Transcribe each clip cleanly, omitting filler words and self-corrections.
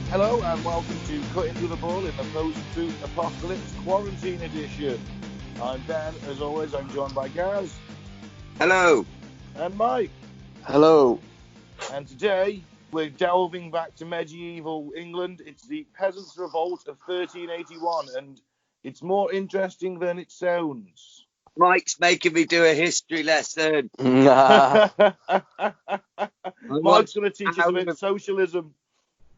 Hello and welcome to Cutting Through the Bull in the Frozen Food Apocalypse Quarantine Edition. I'm Dan, as always. I'm joined by Gaz. Hello. And Mike. Hello. And today we're delving back to medieval England. It's the Peasants Revolt of 1381, and it's more interesting than it sounds. Mike's making me do a history lesson. Mike's going to teach us about socialism.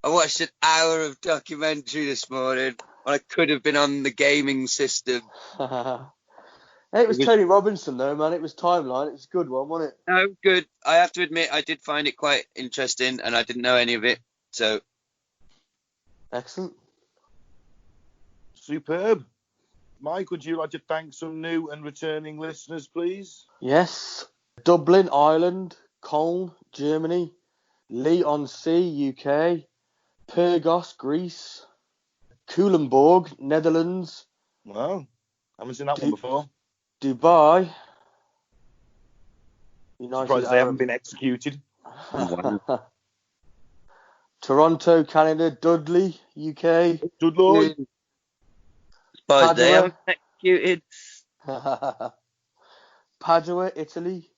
I watched an hour of documentary this morning when I could have been on the gaming system. It was Tony Robinson though, man. It was Timeline. It was a good one, wasn't it? No, good. I have to admit, I did find it quite interesting, and I didn't know any of it. So, excellent. Superb. Mike, would you like to thank some new and returning listeners, please? Yes. Dublin, Ireland. Cologne, Germany. Leigh-on-Sea, UK. Pyrgos, Greece. Culemborg, Netherlands. Wow. Haven't seen that one before. Dubai. United Surprised they haven't been executed. Toronto, Canada. Dudley, UK. Dudley. Surprised they haven't been executed. Padua, Italy.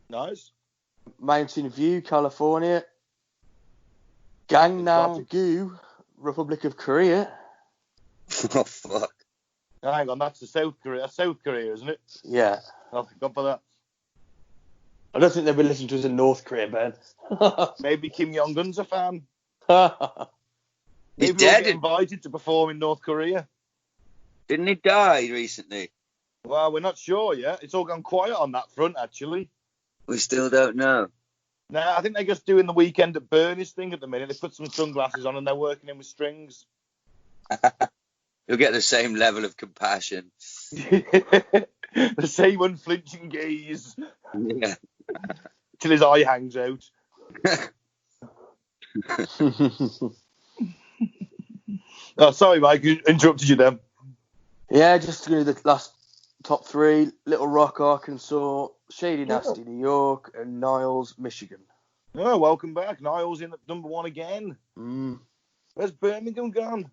Nice. Mountain View, California. Gangnam-gu, Republic of Korea. Oh, fuck. Hang on, that's South Korea, isn't it? Yeah. Oh, thank God for that. I don't think they'll be listening to us in North Korea, Ben. Maybe Kim Jong-un's a fan. He's Maybe dead. We'll get invited to perform in North Korea. Didn't he die recently? Well, we're not sure yet. It's all gone quiet on that front, actually. We still don't know. Nah, I think they're just doing the Weekend at Bernie's thing at the minute. They put some sunglasses on and they're working in with strings. You'll get the same level of compassion. The same unflinching gaze. Yeah. Till his eye hangs out. Oh, sorry, Mike. Interrupted you then. Yeah, just to do the last top three. Little Rock, Arkansas. Shady Nasty, New York. And Niles, Michigan. Oh, welcome back. Niles in at number one again. Where's Birmingham gone?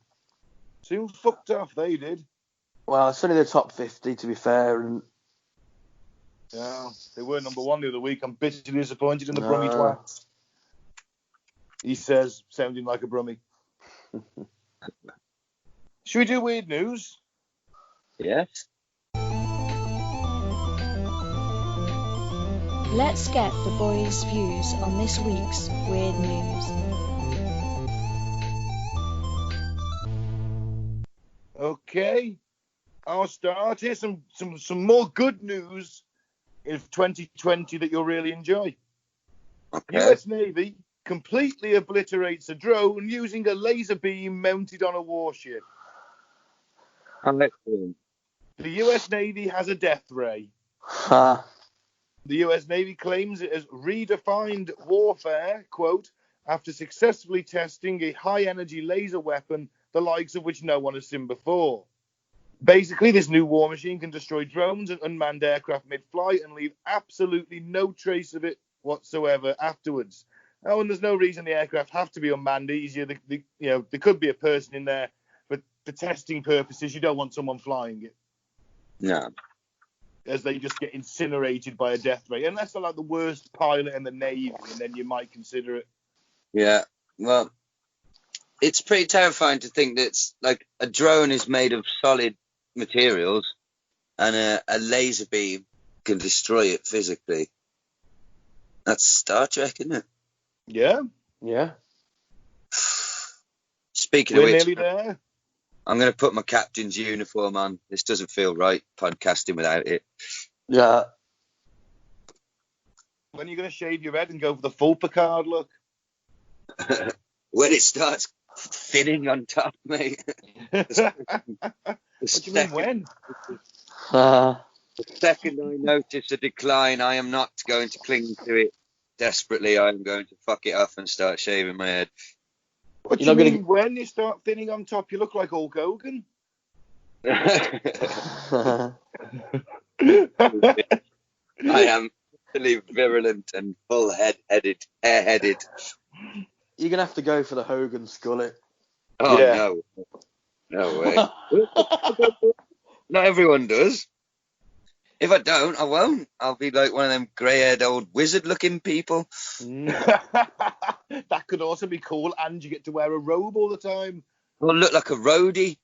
Soon fucked off, they did. Well, it's only the top 50, to be fair. And yeah, they were number one the other week. I'm bitterly disappointed in the Brummie twats. He says, sounding like a Brummie. Should we do weird news? Yes. Let's get the boys' views on this week's weird news. Okay, I'll start. Here's some more good news of 2020 that you'll really enjoy. Okay. US Navy completely obliterates a drone using a laser beam mounted on a warship. Excellent. The US Navy has a death ray. The US Navy claims it has redefined warfare, quote, after successfully testing a high-energy laser weapon, the likes of which no one has seen before. Basically, this new war machine can destroy drones and unmanned aircraft mid-flight and leave absolutely no trace of it whatsoever afterwards. Oh, and there's no reason the aircraft have to be unmanned easier. There could be a person in there, but for testing purposes, you don't want someone flying it. No. As they just get incinerated by a death ray. Unless they're like the worst pilot in the Navy, and then you might consider it. Yeah, well, it's pretty terrifying to think that it's like a drone is made of solid materials and a laser beam can destroy it physically. That's Star Trek, isn't it? Yeah. yeah. Speaking We're of which, nearly there. I'm going to put my captain's uniform on. This doesn't feel right, podcasting without it. Yeah. When are you going to shave your head and go for the full Picard look? When it starts thinning on top, mate. What do you mean when? The second I notice a decline, I am not going to cling to it desperately. I am going to fuck it off and start shaving my head. What do you mean when you start thinning on top? You look like Hulk Hogan. I am really virulent and full hair-headed. You're going to have to go for the Hogan skullet. Oh, Yeah. no. No way. Not everyone does. If I don't, I won't. I'll be like one of them grey-haired old wizard-looking people. That could also be cool, and you get to wear a robe all the time. Or look like a roadie.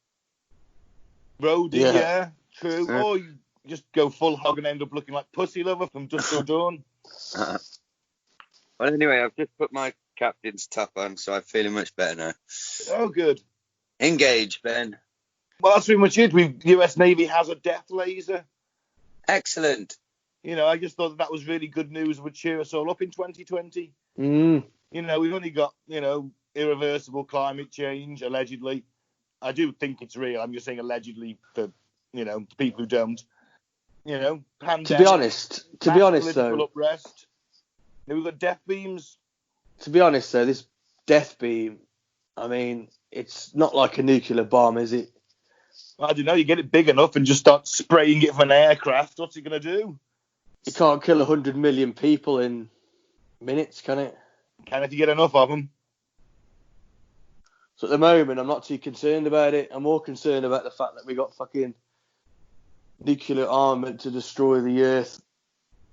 Roadie, yeah, true. Yeah. Or you just go full hog and end up looking like Pussy Lover from Dusk Till Dawn. Well, anyway, I've just put my captain's top on, so I'm feeling much better now. Oh, good. Engage, Ben. Well, that's pretty much it. US Navy has a death laser. Excellent. You know, I just thought that was really good news. Would cheer us all up in 2020. Mm. You know, we've only got, irreversible climate change, allegedly. I do think it's real. I'm just saying allegedly for, people who don't. Pandemic. To be honest, political unrest. We've got death beams. To be honest, though, this death beam, I mean, it's not like a nuclear bomb, is it? I don't know. You get it big enough and just start spraying it from an aircraft. What's it going to do? It can't kill 100 million people in minutes, can it? Can if you get enough of them. So at the moment, I'm not too concerned about it. I'm more concerned about the fact that we got fucking nuclear armament to destroy the Earth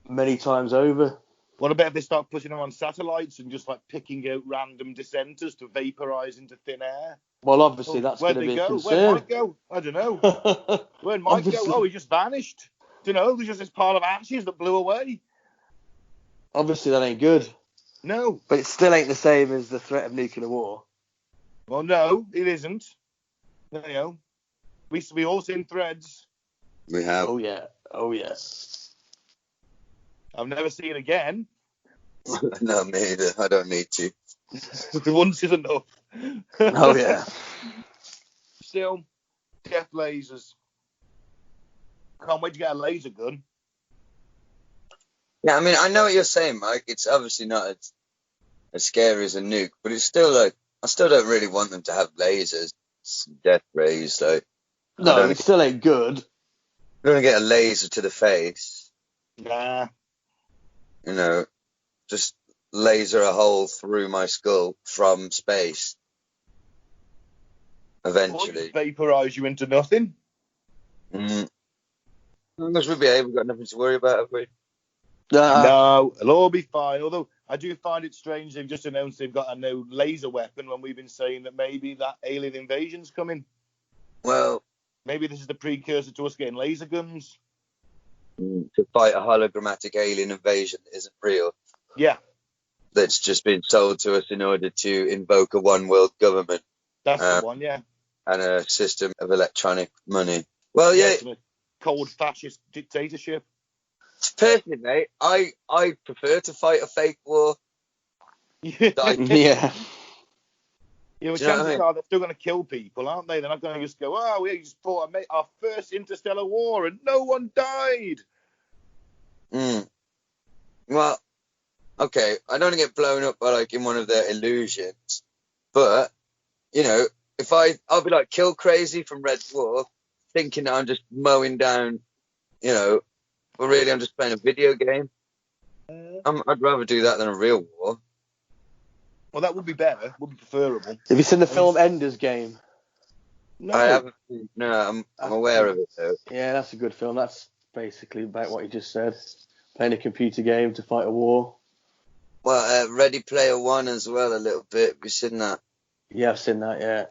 many times over. What about if they start putting them on satellites and just like picking out random dissenters to vaporize into thin air? Well, obviously that's going to be a concern. Where'd Mike go? I don't know. Where'd Mike go? Oh, he just vanished. Don't know. There's just this pile of ashes that blew away. Obviously that ain't good. No. But it still ain't the same as the threat of nuclear war. Well, no, it isn't. We all seen Threads. We have. Oh yeah. I've never seen it again. No, me either. I don't need to. Once is enough. Oh yeah. Still, death lasers. Can't wait to get a laser gun. Yeah, I mean, I know what you're saying, Mike. It's obviously not as scary as a nuke, but it's still like, I still don't really want them to have lasers, death rays. Like, no, it still ain't good. I'm gonna get a laser to the face. Nah. Just laser a hole through my skull from space. Eventually. Or vaporize you into nothing. As long as we behave, we've got nothing to worry about, have we? No, it'll all be fine. Although I do find it strange they've just announced they've got a new laser weapon when we've been saying that maybe that alien invasion's coming. Well, maybe this is the precursor to us getting laser guns. To fight a hologrammatic alien invasion that isn't real. Yeah. That's just been sold to us in order to invoke a one world government. That's the one, yeah. And a system of electronic money. Well, yeah. Cold fascist dictatorship. Personally, mate, I prefer to fight a fake war. Yeah. Yeah, well, chances are they're still going to kill people, aren't they? They're not going to just go, oh, we just fought our first interstellar war and no one died. Well, okay, I don't want to get blown up by in one of their illusions, but if I'll be like kill crazy from Red Dwarf, thinking that I'm just mowing down, but really I'm just playing a video game. I'd rather do that than a real war. Well, that would be better. Would be preferable. Have you seen the film Ender's Game? No. I haven't. No, I'm aware of it though. Yeah, that's a good film. That's basically about what you just said. Playing a computer game to fight a war. Well, Ready Player One as well, a little bit. Have you seen that? Yeah, I've seen that, yeah.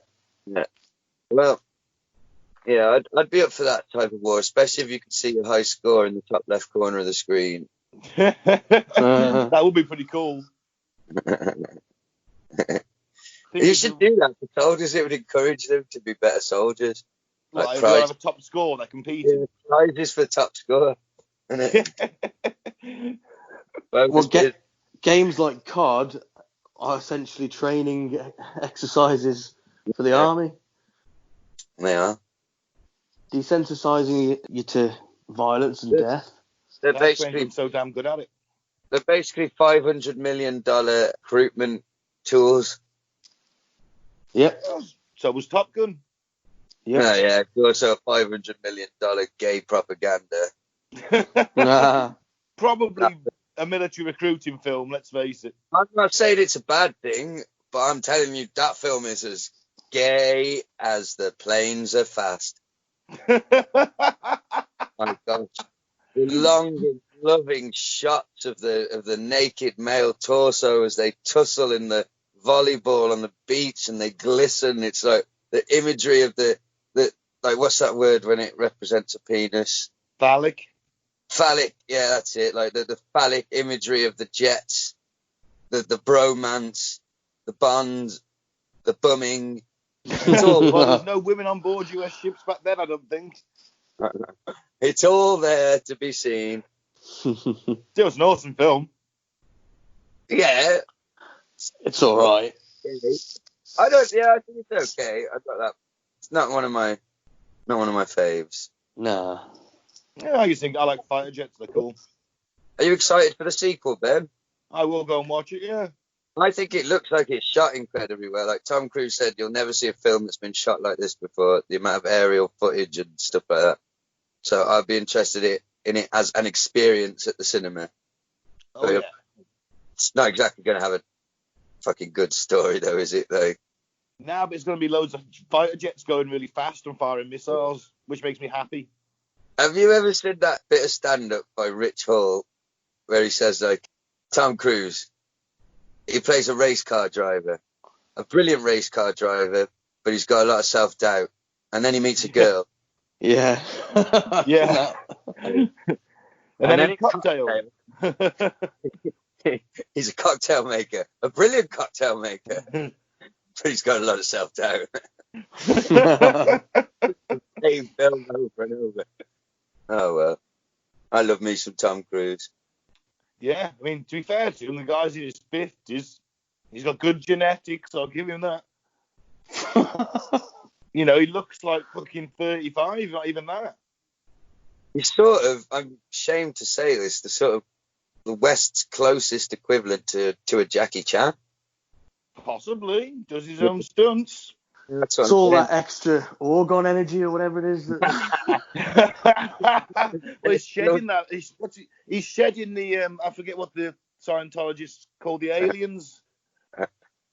Yeah. Well, yeah, I'd be up for that type of war, especially if you could see your high score in the top left corner of the screen. That would be pretty cool. You should do that for soldiers. It would encourage them to be better soldiers. Like if they have a top score, they compete. Yeah, prizes for top score. Well, games like COD are essentially training exercises for the army. They are. Desensitizing you to violence and death. They're basically so damn good at it. They're basically $500 million recruitment tools. Yep. So was Top Gun. Yep. Oh, yeah, also a $500 million gay propaganda. Probably a military recruiting film, let's face it. I'm not saying it's a bad thing, but I'm telling you that film is as gay as the planes are fast. My gosh. The long, loving shots of the naked male torso as they tussle in the volleyball on the beach and they glisten. It's like the imagery of the like, what's that word when it represents a penis? Phallic. Phallic, yeah, that's it. Like the phallic imagery of the jets, the bromance, the bond, the bumming. It's all, well, there's no women on board US ships back then, I don't think. It's all there to be seen. It was an awesome film. Yeah, It's all right. I think it's okay. I got that. It's not one of my faves. Nah. Yeah, I think I like fighter jets. They're cool. Are you excited for the sequel, Ben? I will go and watch it. Yeah. I think it looks like it's shot incredibly well. Like Tom Cruise said, you'll never see a film that's been shot like this before. The amount of aerial footage and stuff like that. So I'd be interested in it as an experience at the cinema. Oh, so yeah. It's not exactly going to have a fucking good story, though, is it? Like, Now, but it's going to be loads of fighter jets going really fast and firing missiles, which makes me happy. have you ever seen that bit of stand-up by Rich Hall where he says, like, Tom Cruise, he plays a race car driver, a brilliant race car driver, but he's got a lot of self-doubt. And then he meets a girl. Yeah. Yeah. And then it's cocktail. He's a cocktail maker, a brilliant cocktail maker, but he's got a lot of self-doubt. Same film over and over. Oh, well. I love me some Tom Cruise. Yeah, I mean, to be fair to him, the guy's in his 50s. He's got good genetics, I'll give him that. You know, he looks like fucking 35, not even that. He's sort of, I'm ashamed to say this, the West's closest equivalent to a Jackie Chan. Possibly. Does his own stunts. That's what It's I'm all saying. that extra organ energy or whatever it is. Well, he's shedding that. He's shedding the, I forget what the Scientologists call the aliens.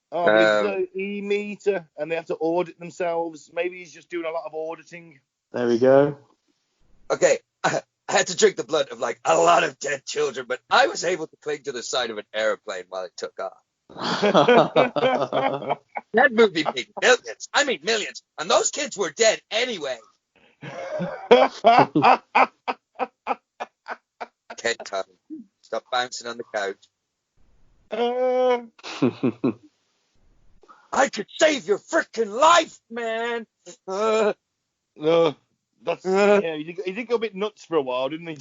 Oh, but it's E-meter, and they have to audit themselves. Maybe he's just doing a lot of auditing. There we go. Okay, I had to drink the blood of like a lot of dead children, but I was able to cling to the side of an airplane while it took off. That movie made millions. I mean millions. And those kids were dead anyway. Okay, Tom, stop bouncing on the couch. I could save your freaking life, man. No, that's yeah. He did go a bit nuts for a while, didn't he?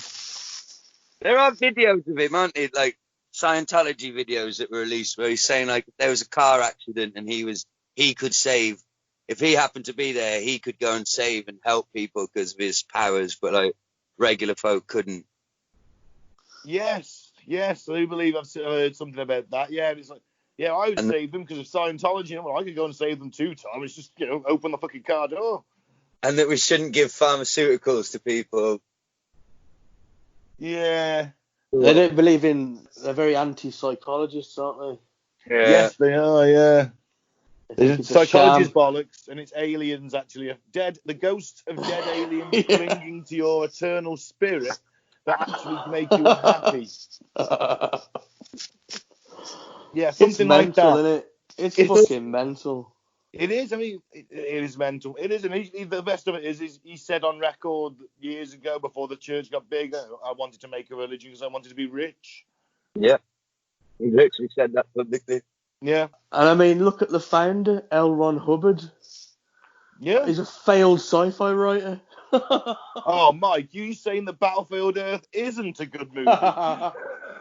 There are videos of him, aren't there? Like Scientology videos that were released where he's saying like if there was a car accident and he could save. If he happened to be there, he could go and save and help people because of his powers, but like regular folk couldn't. Yes, I do believe I've heard something about that. Yeah, it's like, yeah, I would save them because of Scientology. Well, I could go and save them too, Tom. It's just, open the fucking car door. And that we shouldn't give pharmaceuticals to people. Yeah. They don't believe in. They're very anti-psychologists, aren't they? Yeah. Yes, they are. Yeah. It's Psychology's bollocks, and it's aliens actually. The ghosts of dead aliens clinging to your eternal spirit that actually make you happy. Yeah, something like that. Isn't it? It's fucking mental. It is. I mean, it is mental. It is, and the best of it is he said on record years ago before the church got big, I wanted to make a religion because I wanted to be rich. Yeah, he literally said that publicly. Yeah. And I mean, look at the founder, L. Ron Hubbard. Yeah. He's a failed sci-fi writer. Oh, Mike, you saying that Battlefield Earth isn't a good movie?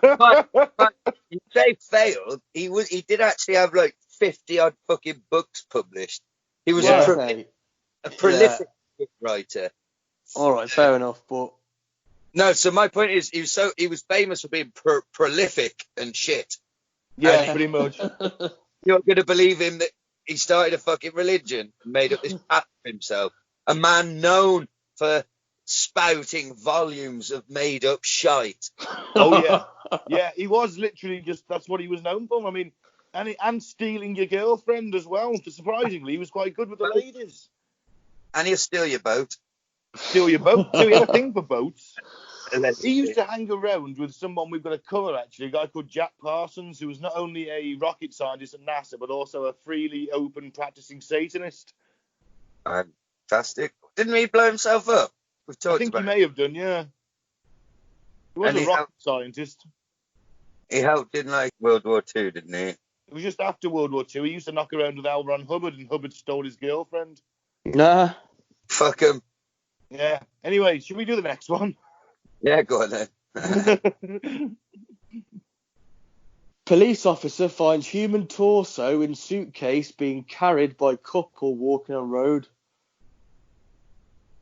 But you say failed. He did actually have like 50 odd fucking books published. He was a prolific writer. All right, fair enough, but no. So my point is, he was famous for being prolific and shit. Yeah, pretty much. You're gonna believe him that he started a fucking religion and made up this path for himself. A man known for spouting volumes of made up shite. Oh yeah, yeah. He was literally that's what he was known for. I mean, And stealing your girlfriend as well. Surprisingly, he was quite good with the ladies. And he'll steal your boat. Steal your boat. So he had a thing for boats. He used to hang around with someone we've got to cover, actually, a guy called Jack Parsons, who was not only a rocket scientist at NASA, but also a freely open practicing Satanist. Fantastic. Didn't he blow himself up? I think he may have done, yeah. He was a rocket scientist. He helped in, like, World War II, didn't he? It was just after World War II. He used to knock around with L. Ron Hubbard, and Hubbard stole his girlfriend. Nah. Fuck him. Yeah. Anyway, should we do the next one? Yeah, go on then. Police officer finds human torso in suitcase being carried by couple walking on road.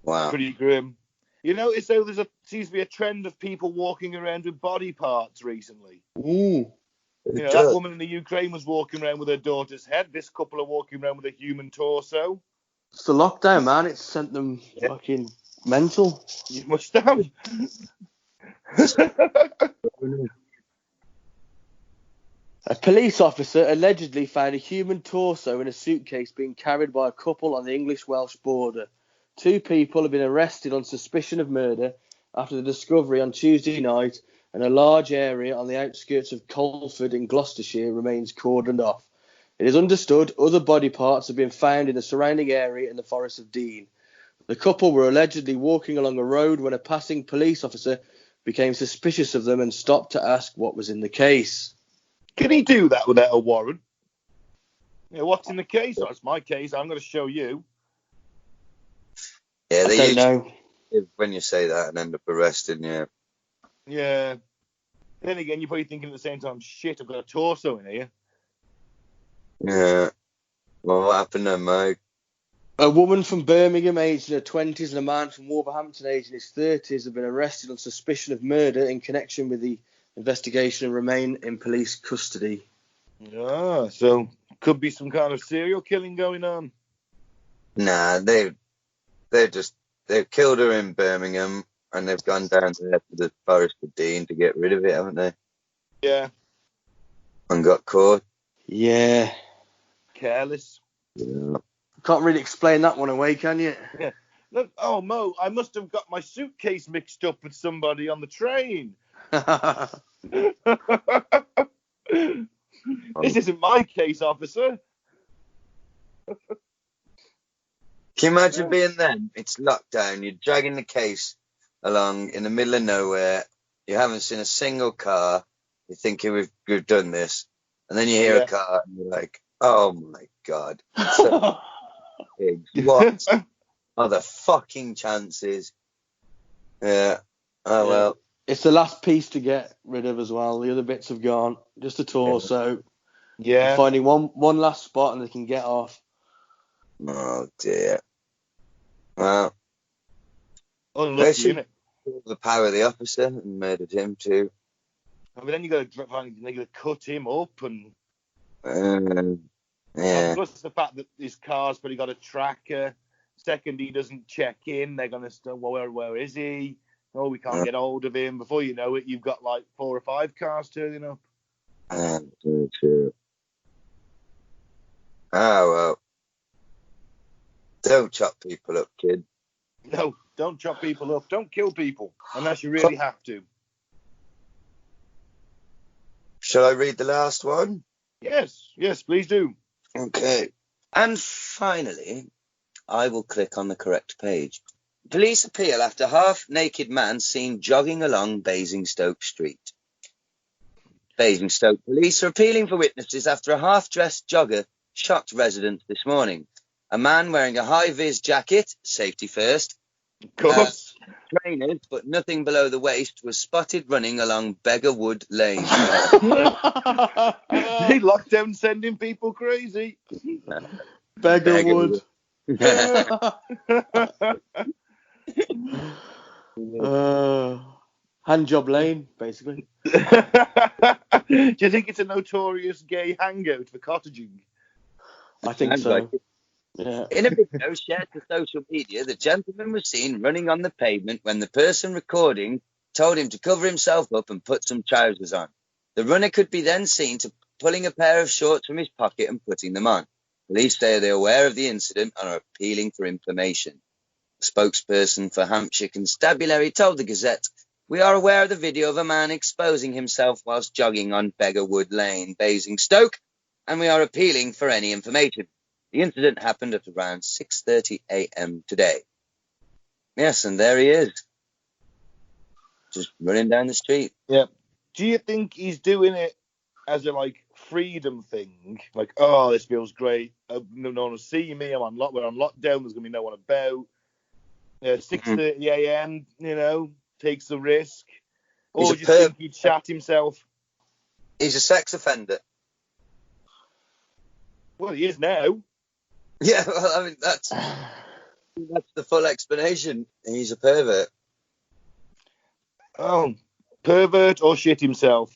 Wow. Pretty grim. You notice, though, seems to be a trend of people walking around with body parts recently. Ooh. You know, that woman in the Ukraine was walking around with her daughter's head. This couple are walking around with a human torso. It's the lockdown, man. It's sent them fucking mental. You must have. A police officer allegedly found a human torso in a suitcase being carried by a couple on the English-Welsh border. 2 people have been arrested on suspicion of murder after the discovery on Tuesday night, and a large area on the outskirts of Colford in Gloucestershire remains cordoned off. It is understood other body parts have been found in the surrounding area in the Forest of Dean. The couple were allegedly walking along a road when a passing police officer became suspicious of them and stopped to ask what was in the case. Can he do that without a warrant? You know, what's in the case? Oh, it's my case. I'm going to show you. Yeah, they don't know. When you say that and end up arresting you. Yeah. Then again, you're probably thinking at the same time, shit, I've got a torso in here. Yeah. Well, what happened then, Mike? A woman from Birmingham, aged in her 20s, and a man from Wolverhampton, aged in his 30s, have been arrested on suspicion of murder in connection with the investigation and remain in police custody. Yeah, so could be some kind of serial killing going on. Nah, they've killed her in Birmingham and they've gone down to the Forest of Dean to get rid of it, haven't they? Yeah. And got caught. Yeah. Careless. Yeah. Can't really explain that one away, can you? Yeah. Look, oh, Mo, I must have got my suitcase mixed up with somebody on the train. This isn't my case, officer. Can you imagine being them? It's lockdown. You're dragging the case along in the middle of nowhere. You haven't seen a single car. You're thinking we've done this, and then you hear a car, and you're like, "Oh my god!" So big. What are the fucking chances? Yeah. Oh well. It's the last piece to get rid of as well. The other bits have gone. Just a torso. Yeah. Finding one last spot and they can get off. Oh dear. Well, unlucky, isn't it? The power of the officer and murdered him too. But then you got to cut him up and. Yeah. Plus the fact that his car's probably got a tracker. Second, he doesn't check in. They're gonna say, well, where is he? Oh, we can't get hold of him. Before you know it, you've got like 4 or 5 cars turning up. True. Oh, well. Don't chop people up, kid. No, don't chop people up. Don't kill people unless you really have to. Shall I read the last one? Yes, please do. Okay. And finally, I will click on the correct page. Police appeal after half-naked man seen jogging along Basingstoke Street. Basingstoke police are appealing for witnesses after a half-dressed jogger shocked residents this morning. A man wearing a high-vis jacket, safety first, of course, trainers, but nothing below the waist, was spotted running along Beggarwood Lane. They lockdown sending people crazy. Beggarwood. Handjob Lane, basically. Do you think it's a notorious gay hangout for cottaging? I think so. Yeah. In a video shared to social media, the gentleman was seen running on the pavement when the person recording told him to cover himself up and put some trousers on. The runner could be then seen to pulling a pair of shorts from his pocket and putting them on. Police say they're aware of the incident and are appealing for information. A spokesperson for Hampshire Constabulary told the Gazette, "We are aware of the video of a man exposing himself whilst jogging on Beggarwood Lane, Basingstoke, and we are appealing for any information. The incident happened at around 6:30 a.m. today." Yes, and there he is. Just running down the street. Yeah. Do you think he's doing it as a freedom thing? Like, oh, this feels great. No one will see me. We're on lockdown. There's gonna be no one about. 6:30 a.m. Takes the risk. Or do you think he'd shat himself? He's a sex offender. Well, he is now. Yeah, well, I mean that's the full explanation. He's a pervert. Oh, pervert or shit himself?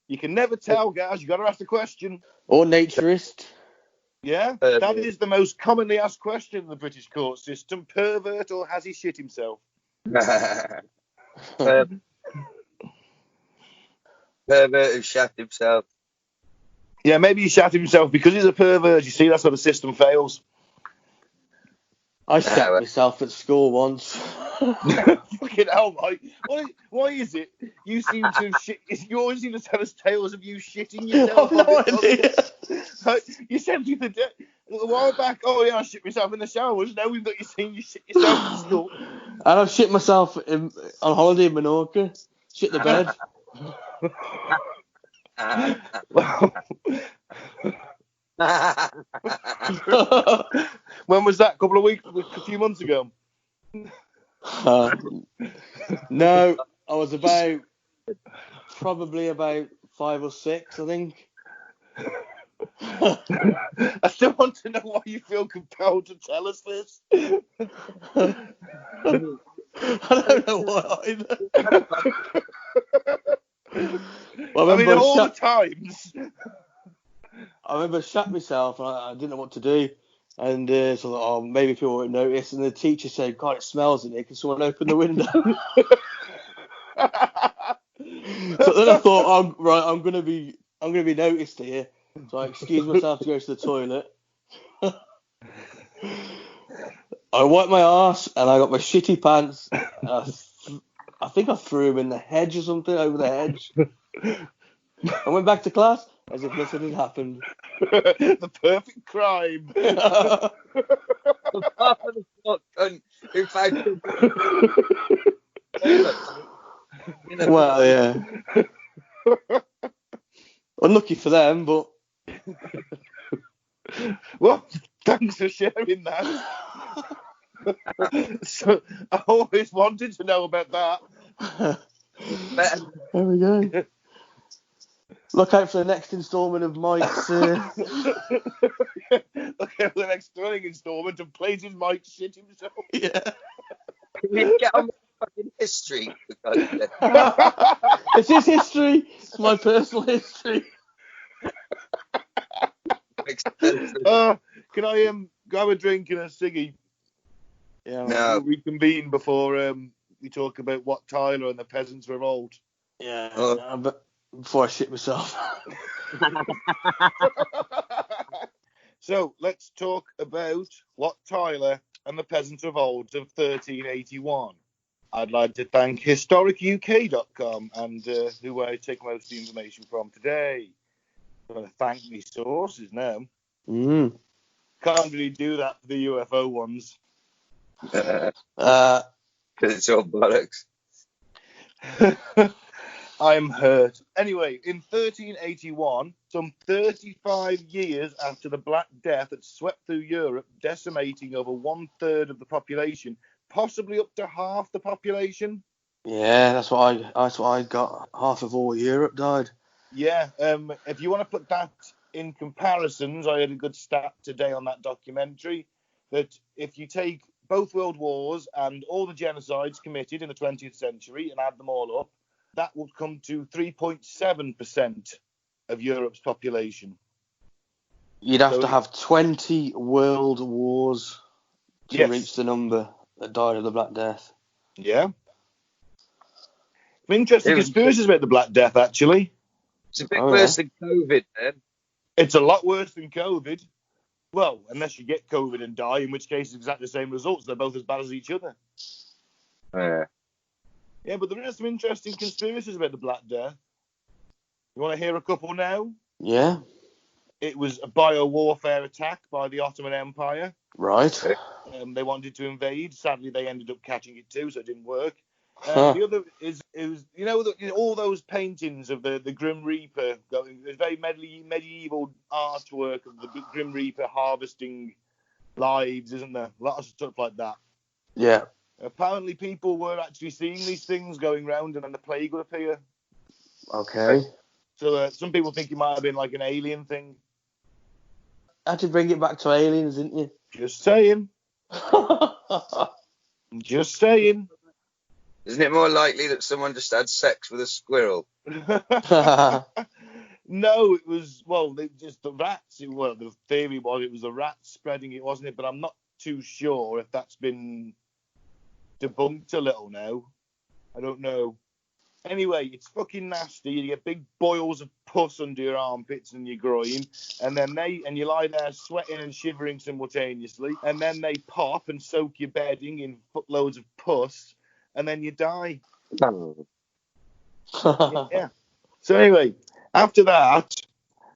You can never tell, guys. You got to ask the question. Or naturist. Yeah, that is the most commonly asked question in the British court system. Pervert or has he shit himself? Pervert who shat himself. Yeah, maybe he shat himself because he's a pervert. You see, that's how the system fails. I shat myself at school once. Fucking hell, Mike. Why is it you seem to shit? You always seem to tell us tales of you shitting yourself. I've no idea. You said the other day, a while back, oh yeah, I shit myself in the showers. Now we've got you saying you shit yourself at school. And I've shit myself on holiday in Menorca. Shit the bed. When was that? A few months ago? No, I was probably about 5 or 6, I think. I still want to know why you feel compelled to tell us this. I don't know why either. Well, I mean, all the times. I remember shat myself and I didn't know what to do. And so I thought, oh, maybe people won't notice. And the teacher said, God, it smells in here. Can someone open the window? So then I thought, oh, right, I'm gonna be noticed here. So I excused myself to go to the toilet. I wiped my arse and I got my shitty pants. And I think I threw them in the hedge or something, over the hedge. I went back to class as if nothing had happened. The perfect crime. Apart from the shotgun who found Well, yeah. Unlucky for them, but. Well, thanks for sharing that. So, I always wanted to know about that. There we go. Look out for the next instalment of Mike's. Look out for the next thrilling instalment of Places Mike shit himself. Yeah. Can we get on with fucking history? It's his history. It's my personal history. Can I grab a drink and a ciggy? Yeah. No. We'll reconvene before we talk about Wat Tyler and the Peasants Revolt. Yeah. But before I shit myself. So let's talk about Wat Tyler and the Peasants Revolt of 1381. I'd like to thank historicuk.com and who I take most of the information from today. I'm going to thank my sources now. Can't really do that for the UFO ones. Because it's all bollocks. I'm hurt. Anyway, in 1381, some 35 years after the Black Death had swept through Europe, decimating over 1/3 of the population, possibly up to half the population. Yeah, that's what I got. Half of all Europe died. Yeah, if you want to put that in comparisons, I had a good stat today on that documentary, that if you take both world wars and all the genocides committed in the 20th century and add them all up, that would come to 3.7% of Europe's population. You'd have to have 20 world wars to reach the number that died of the Black Death. Yeah. Some interesting conspiracies about the Black Death, actually. It's a bit worse than COVID, then. It's a lot worse than COVID. Well, unless you get COVID and die, in which case it's exactly the same results. They're both as bad as each other. Yeah, but there are some interesting conspiracies about the Black Death. You want to hear a couple now? Yeah. It was a bio-warfare attack by the Ottoman Empire. Right. They wanted to invade. Sadly, they ended up catching it too, so it didn't work. The other is, all those paintings of the Grim Reaper. There's very medieval artwork of the Grim Reaper harvesting lives, isn't there? A lot of stuff like that. Yeah. Apparently, people were actually seeing these things going round, and then the plague would appear. Okay. So some people think it might have been like an alien thing. Had to bring it back to aliens, didn't you? Just saying. Just saying. Isn't it more likely that someone just had sex with a squirrel? No, it was, the rats. The theory was it was the rats spreading it, wasn't it? But I'm not too sure if that's been debunked a little now. I don't know. Anyway, it's fucking nasty. You get big boils of pus under your armpits and your groin, and you lie there sweating and shivering simultaneously, and then they pop and soak your bedding in footloads of pus, and then you die. Yeah. So anyway, after that,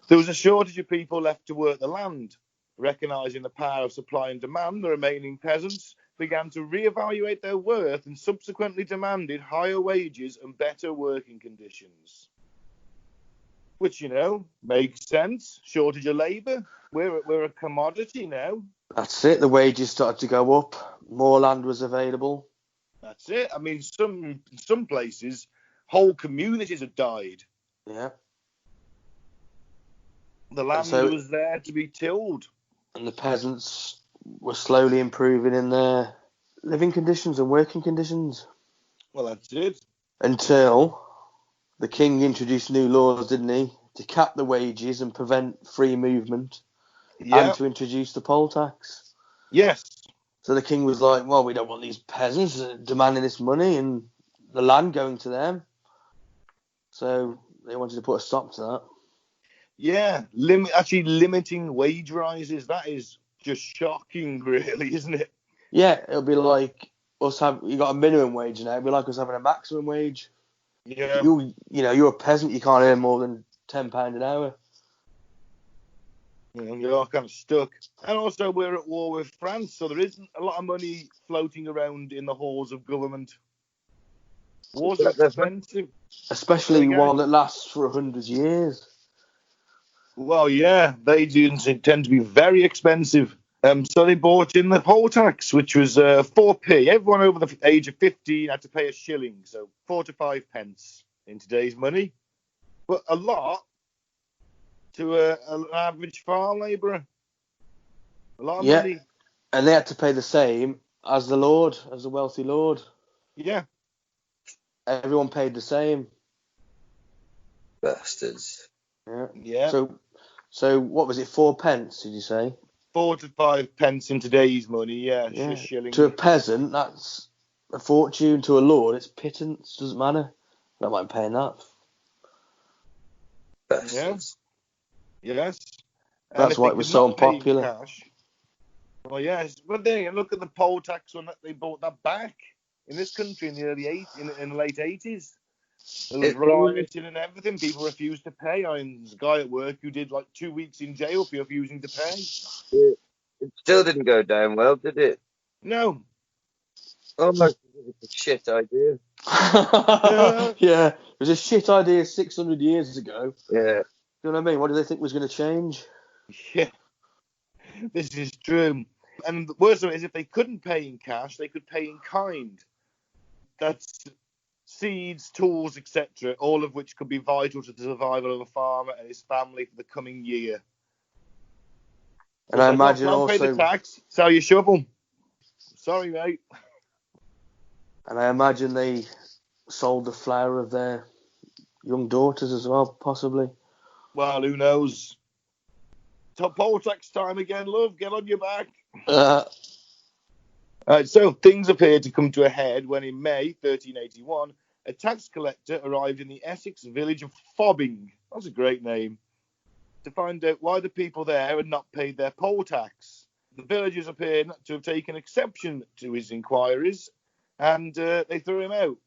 there was a shortage of people left to work the land. Recognising the power of supply and demand, the remaining peasants began to reevaluate their worth and subsequently demanded higher wages and better working conditions. Which, makes sense. Shortage of labour. We're a commodity now. That's it. The wages started to go up. More land was available. That's it. I mean, some places, whole communities have died. Yeah. The land was there to be tilled. And the peasants were slowly improving in their living conditions and working conditions. Well, that's it. Until the king introduced new laws, didn't he? To cap the wages and prevent free movement. Yeah. And to introduce the poll tax. Yes. So the king was like, well, we don't want these peasants demanding this money and the land going to them. So they wanted to put a stop to that. Yeah, actually limiting wage rises, that is just shocking, really, isn't it? Yeah, it'll be like you got a minimum wage now. It'll be like us having a maximum wage. Yeah. You're a peasant, you can't earn more than £10 an hour. You're all kind of stuck. And also, we're at war with France, so there isn't a lot of money floating around in the halls of government. Wars are expensive. Especially one that lasts for 100 years. Well, yeah, they do tend to be very expensive. So they brought in the poll tax, which was 4p. Everyone over the age of 15 had to pay a shilling, so 4 to 5 pence in today's money. But a lot to an average farm labourer. A lot of money. And they had to pay the same as the wealthy lord. Yeah. Everyone paid the same. Bastards. Yeah. So what was it, 4 pence, did you say? 4 to 5 pence in today's money, yeah. Shilling. To a peasant, that's a fortune. To a lord, it's pittance. Doesn't matter. I don't mind paying that. Bastards. Yes. That's why it was so unpopular. Well, yes. But then look at the poll tax when they brought that back in this country in the late 80s. There was rioting and everything. People refused to pay. There's a guy at work who did like 2 weeks in jail for refusing to pay. It still didn't go down well, did it? No. Almost a shit idea. Yeah, it was a shit idea 600 years ago. Yeah. You know what I mean? What did they think was going to change? Yeah. This is true. And the worst of it is if they couldn't pay in cash, they could pay in kind. That's seeds, tools, etc., all of which could be vital to the survival of a farmer and his family for the coming year. And I imagine don't also... pay the tax, sell your shovel. Sorry, mate. And I imagine they sold the flower of their young daughters as well, possibly. Well, who knows? Top poll tax time again, love. Get on your back. So things appeared to come to a head when in May 1381, a tax collector arrived in the Essex village of Fobbing, That's a great name. To find out why the people there had not paid their poll tax. The villagers appear not to have taken exception to his inquiries, and they threw him out.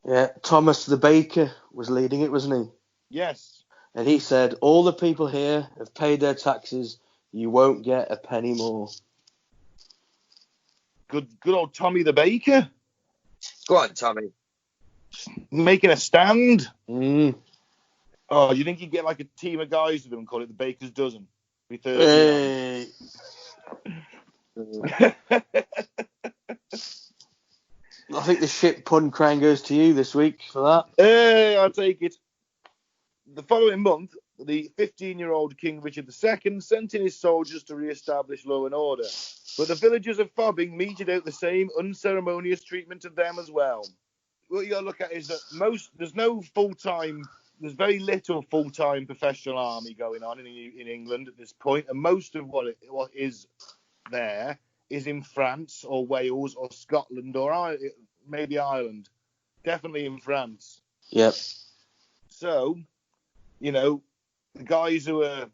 Yeah, Thomas the baker was leading it, wasn't he? Yes. And he said, all the people here have paid their taxes. You won't get a penny more. Good old Tommy the baker. Go on, Tommy. Making a stand. Mm. Oh, do you think he'd get like a team of guys with him and call it the Baker's Dozen? Be 30 Hey. I think the shit pun crown goes to you this week for that. Hey, I'll take it. The following month, the 15-year-old King Richard II sent in his soldiers to re-establish law and order. But the villagers of Fobbing meted out the same unceremonious treatment of them as well. What you got to look at is that there's very little full-time professional army going on in England at this point, and most of what is there is in France or Wales or Scotland or maybe Ireland. Definitely in France. Yep. So, the guys who are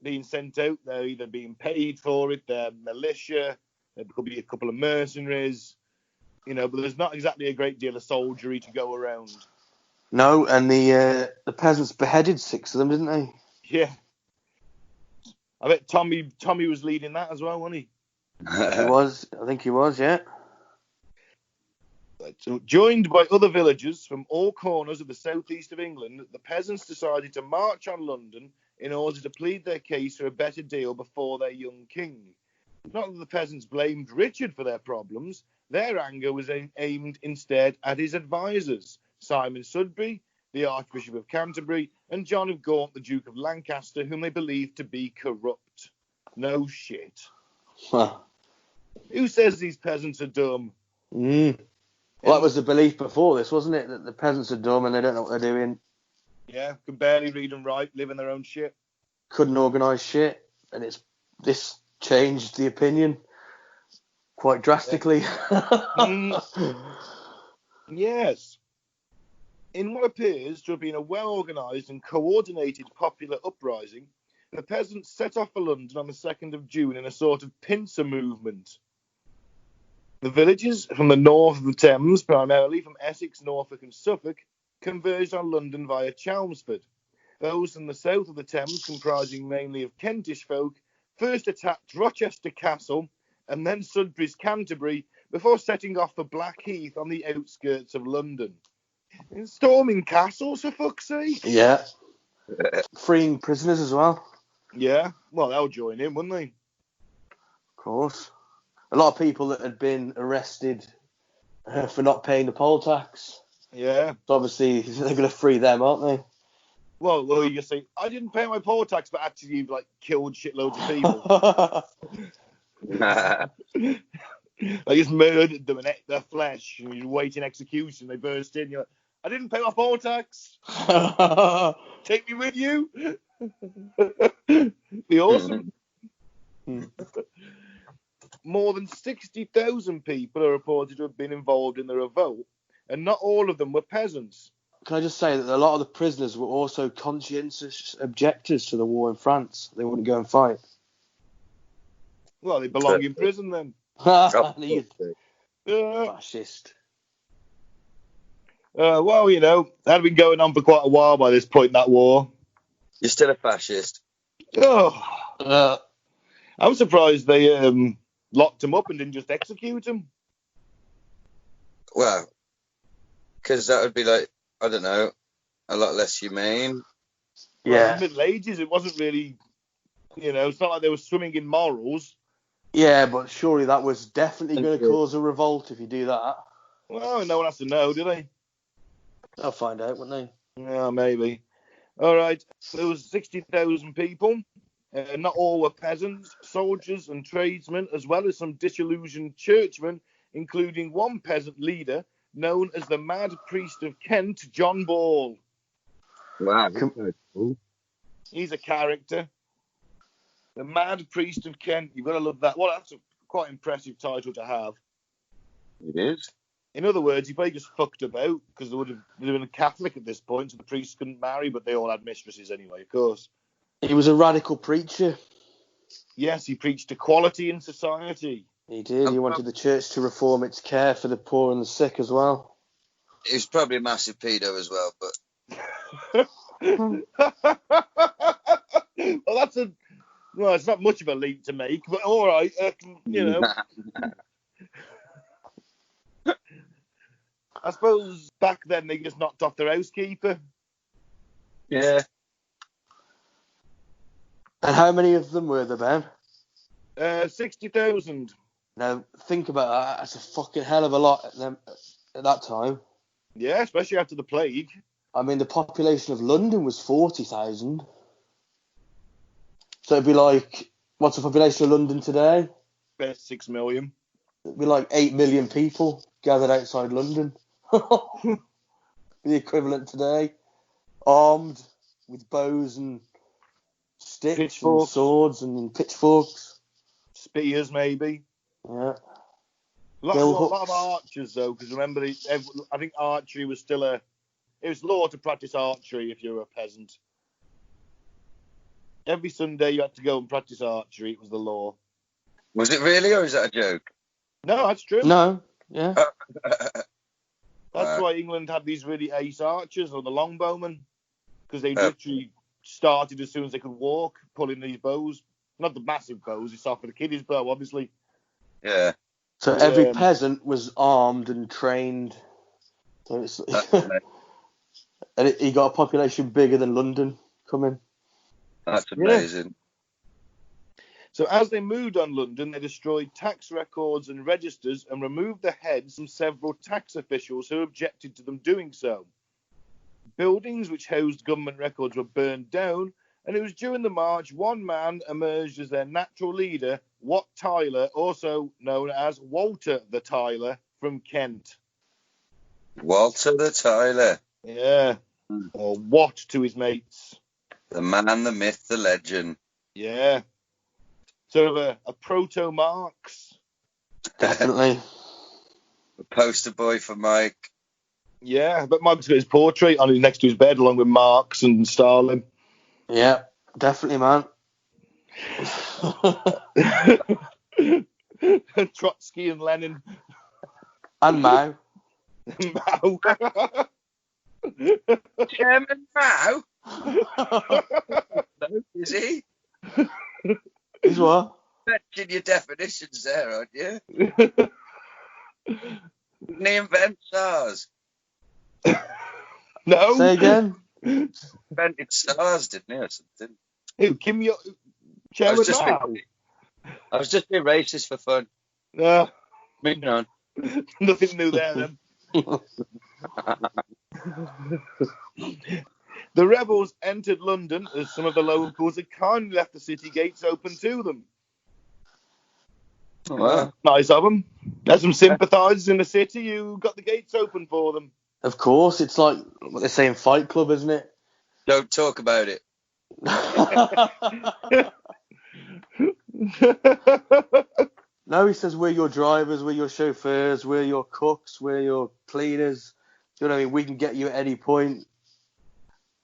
being sent out, they're either being paid for it, they're militia, there could be a couple of mercenaries, but there's not exactly a great deal of soldiery to go around. No, and the peasants beheaded 6 of them, didn't they? Yeah. I bet Tommy was leading that as well, wasn't he? He was. I think he was, yeah. So, joined by other villagers from all corners of the southeast of England, the peasants decided to march on London in order to plead their case for a better deal before their young king. Not that the peasants blamed Richard for their problems, their anger was aimed instead at his advisors, Simon Sudbury, the Archbishop of Canterbury, and John of Gaunt, the Duke of Lancaster, whom they believed to be corrupt. No shit. Huh. Who says these peasants are dumb? Mm. Well, that was the belief before this, wasn't it? That the peasants are dumb and they don't know what they're doing. Yeah, can barely read and write, live in their own shit. Couldn't organise shit, and this changed the opinion quite drastically. Yeah. Yes. In what appears to have been a well-organised and coordinated popular uprising, the peasants set off for London on the 2nd of June in a sort of pincer movement. The villages from the north of the Thames, primarily from Essex, Norfolk and Suffolk, converged on London via Chelmsford. Those from the south of the Thames, comprising mainly of Kentish folk, first attacked Rochester Castle and then Sudbury's Canterbury before setting off for Blackheath on the outskirts of London. Storming castles, for fuck's sake. Yeah. Freeing prisoners as well. Yeah, well, they'll join in, wouldn't they? Of course. A lot of people that had been arrested for not paying the poll tax. Yeah. So obviously, they're going to free them, aren't they? Well, you say, I didn't pay my poll tax, but actually you've, killed shitloads of people. They just murdered them and ate their flesh, and you're waiting execution. They burst in, you're like, I didn't pay my poll tax. Take me with you. Be awesome. More than 60,000 people are reported to have been involved in the revolt, and not all of them were peasants. Can I just say that a lot of the prisoners were also conscientious objectors to the war in France? They wouldn't go and fight. Well, they belong in prison then. Fascist. Well, that had been going on for quite a while by this point, that war. You're still a fascist. Oh. I'm surprised they locked him up and didn't just execute him. Well, because that would be I don't know, a lot less humane. Yeah. Well, in the Middle Ages, it wasn't really, it's not like they were swimming in morals. Yeah, but surely that was definitely going to cause a revolt if you do that. Well, no one has to know, do they? They'll find out, won't they? Yeah, maybe. All right. There was 60,000 people. Not all were peasants, soldiers and tradesmen, as well as some disillusioned churchmen, including one peasant leader known as the Mad Priest of Kent, Johnboll. Wow. He's a character. The Mad Priest of Kent. You've got to love that. Well, that's a quite impressive title to have. It is. In other words, he probably just fucked about because they would have been a Catholic at this point, so the priests couldn't marry, but they all had mistresses anyway, of course. He was a radical preacher. Yes, he preached equality in society. He did. He wanted the church to reform its care for the poor and the sick as well. He was probably a massive pedo as well, but... Well, it's not much of a leap to make, but all right, you know. I suppose back then they just knocked off their housekeeper. Yeah. And how many of them were there, Ben? 60,000. Now, think about that. That's a fucking hell of a lot at that time. Yeah, especially after the plague. I mean, the population of London was 40,000. So it'd be like, what's the population of London today? About 6 million. It'd be like 8 million people gathered outside London. The equivalent today. Armed with bows and sticks pitchforks. And swords and pitchforks. Spears, maybe. Yeah. A lot of archers, though, because remember, I think archery was still it was law to practice archery if you were a peasant. Every Sunday you had to go and practice archery. It was the law. Was it really, or is that a joke? No, that's true. No, yeah. That's why England had these really ace archers, or the longbowmen, because they literally started as soon as they could walk, pulling these bows. Not the massive bows, it's off for the kiddies bow, obviously. Yeah. So every peasant was armed and trained. So it's, and he got a population bigger than London coming. That's amazing. Yeah. So as they moved on London, they destroyed tax records and registers and removed the heads from several tax officials who objected to them doing so. Buildings which housed government records were burned down, and it was during the march one man emerged as their natural leader, Wat Tyler, also known as Walter the Tyler, from Kent. Walter the Tyler. Yeah. Or Wat to his mates. The man, the myth, the legend. Yeah. Sort of a proto-Marx. Definitely. A poster boy for Mike. Yeah, but Mike's got his portrait on next to his bed along with Marx and Stalin. Yeah, definitely, man. Trotsky and Lenin. And Mao. Mao. Chairman Mao? No, is he? Is what? Mention your definitions there, aren't you? Didn't he invent SARS? No. Say again? Invented SARS, didn't he, or something? Who? Chairman Mao? I was just being racist for fun. No. Moving on. Nothing new there, then. The rebels entered London as some of the locals had kindly left the city gates open to them. Oh, wow. Nice of them. There's some sympathisers in the city who got the gates open for them. Of course, it's like what they say in Fight Club, isn't it? Don't talk about it. No, he says we're your drivers, we're your chauffeurs, we're your cooks, we're your cleaners. Do you know what I mean? We can get you at any point.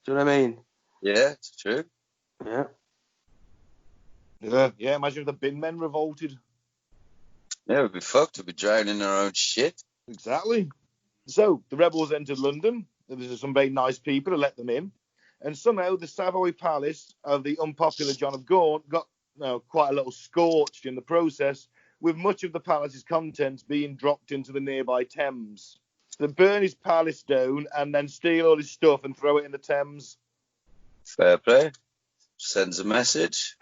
Do you know what I mean? Yeah, it's true. Yeah. Yeah, imagine if the bin men revolted. Yeah, we'd be fucked. We'd be drowning in our own shit. Exactly. So, the rebels entered London. There was some very nice people to let them in. And somehow the Savoy Palace of the unpopular John of Gaunt got quite a little scorched in the process, with much of the palace's contents being dropped into the nearby Thames. So they burn his palace down and then steal all his stuff and throw it in the Thames. Fair play. Sends a message.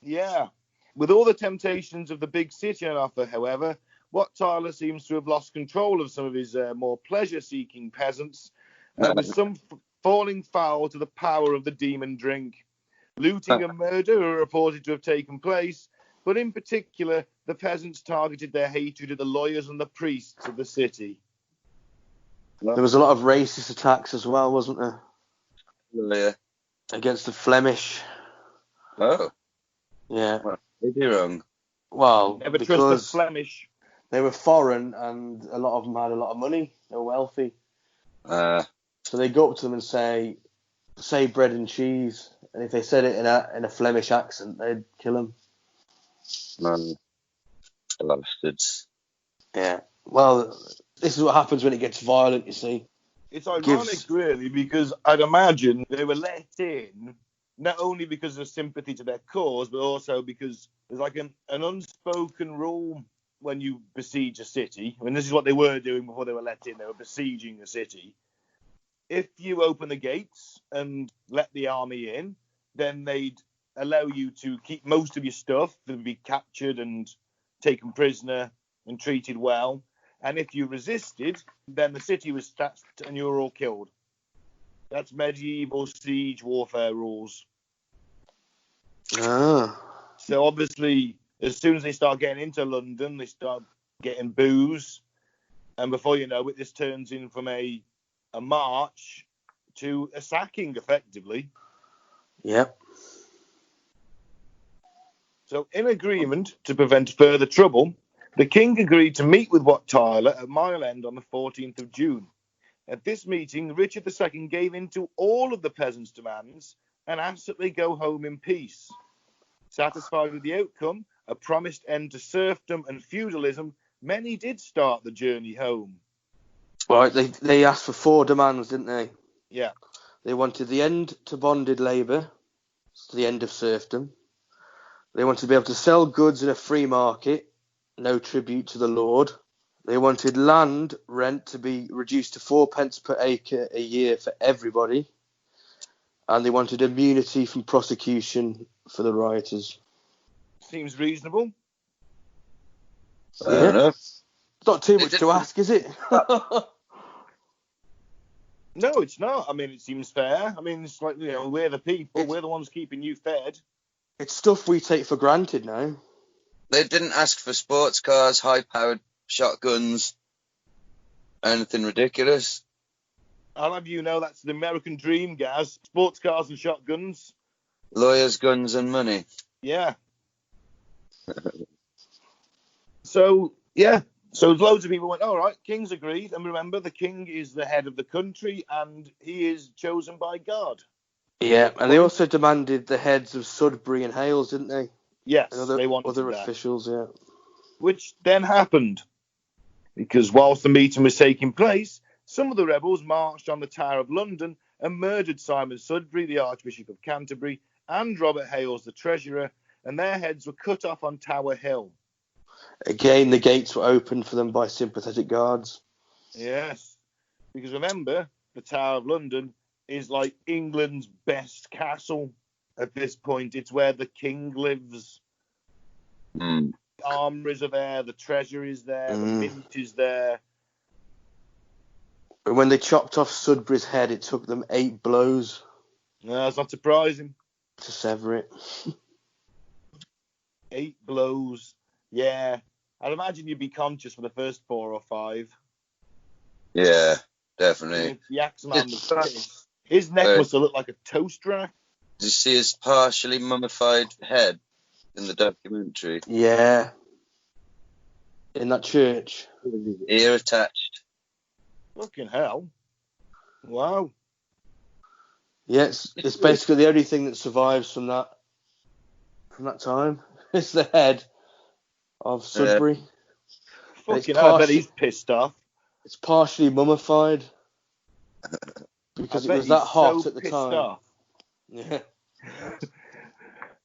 Yeah. With all the temptations of the big city on offer, however, Wat Tyler seems to have lost control of some of his more pleasure-seeking peasants, with some falling foul to the power of the demon drink. Looting and murder are reported to have taken place, but in particular, the peasants targeted their hatred at the lawyers and the priests of the city. There was a lot of racist attacks as well, wasn't there? Yeah. Against the Flemish. Oh. Yeah. Well, maybe wrong. Well, Never because trust the Flemish. They were foreign, and a lot of them had a lot of money. They were wealthy. So they go up to them and say bread and cheese, and if they said it in a Flemish accent, they'd kill them. Man, bastards. Yeah. Well, this is what happens when it gets violent, you see. It's ironic, really, because I'd imagine they were let in not only because of sympathy to their cause, but also because there's like an unspoken rule when you besiege a city. I mean, this is what they were doing before they were let in. They were besieging a city. If you open the gates and let the army in, then they'd allow you to keep most of your stuff and be captured and taken prisoner and treated well. And if you resisted, then the city was sacked and you were all killed. That's medieval siege warfare rules. Ah. So obviously, as soon as they start getting into London, they start getting booze. And before you know it, this turns in from a march to a sacking, effectively. Yep. So in agreement to prevent further trouble, the king agreed to meet with Wat Tyler at Mile End on the 14th of June. At this meeting, Richard II gave in to all of the peasants' demands and asked that they go home in peace. Satisfied with the outcome, a promised end to serfdom and feudalism, many did start the journey home. Right, they asked for 4 demands, didn't they? Yeah. They wanted the end to bonded labour, the end of serfdom. They wanted to be able to sell goods in a free market, no tribute to the Lord. They wanted land rent to be reduced to 4 pence per acre a year for everybody. And they wanted immunity from prosecution for the rioters. Seems reasonable. Fair enough. It's not too much to ask, is it? No, it's not. I mean, it seems fair. I mean, it's like, you know, we're the people. We're the ones keeping you fed. It's stuff we take for granted now. They didn't ask for sports cars, high-powered shotguns, anything ridiculous. I'll have you know that's the American dream, Gaz. Sports cars and shotguns. Lawyers, guns, and money. Yeah. So loads of people went, all right, king's agreed. And remember, the king is the head of the country and he is chosen by God. Yeah, and they also demanded the heads of Sudbury and Hales, didn't they? Yes, they wanted other that. officials, yeah. Which then happened, because whilst the meeting was taking place, some of the rebels marched on the Tower of London and murdered Simon Sudbury, the Archbishop of Canterbury, and Robert Hales, the Treasurer, and their heads were cut off on Tower Hill. Again, the gates were opened for them by sympathetic guards. Yes, because remember, the Tower of London is like England's best castle at this point. It's where the king lives. The armories are there, the treasure is there, the mint is there. But when they chopped off Sudbury's head, it took them 8 blows. No, that's not surprising. To sever it. 8 blows. Yeah. I'd imagine you'd be conscious for the first 4 or 5. Yeah, definitely. The Axeman was pissed. His neck must have looked like a toast rack. Did you see his partially mummified head in the documentary? Yeah. In that church. Ear attached. Fucking hell. Wow. Yeah, it's basically the only thing that survives from that time. It's the head of Sudbury. Fucking hell, I bet he's pissed off. It's partially mummified. Because it was that hot at the time. Off. Yeah.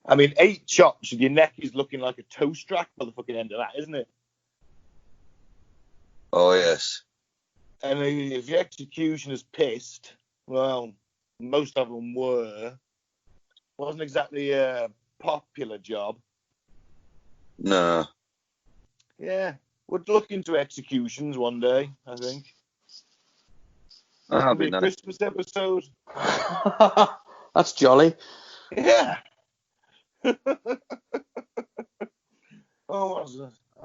I mean, 8 chops and your neck is looking like a toast rack by the fucking end of that, isn't it? Oh, yes. And if the execution is pissed, well, most of them were. Wasn't exactly a popular job. No. Yeah. We'll look into executions one day, I think. That'll be a nice. Christmas episode. That's jolly. Yeah. I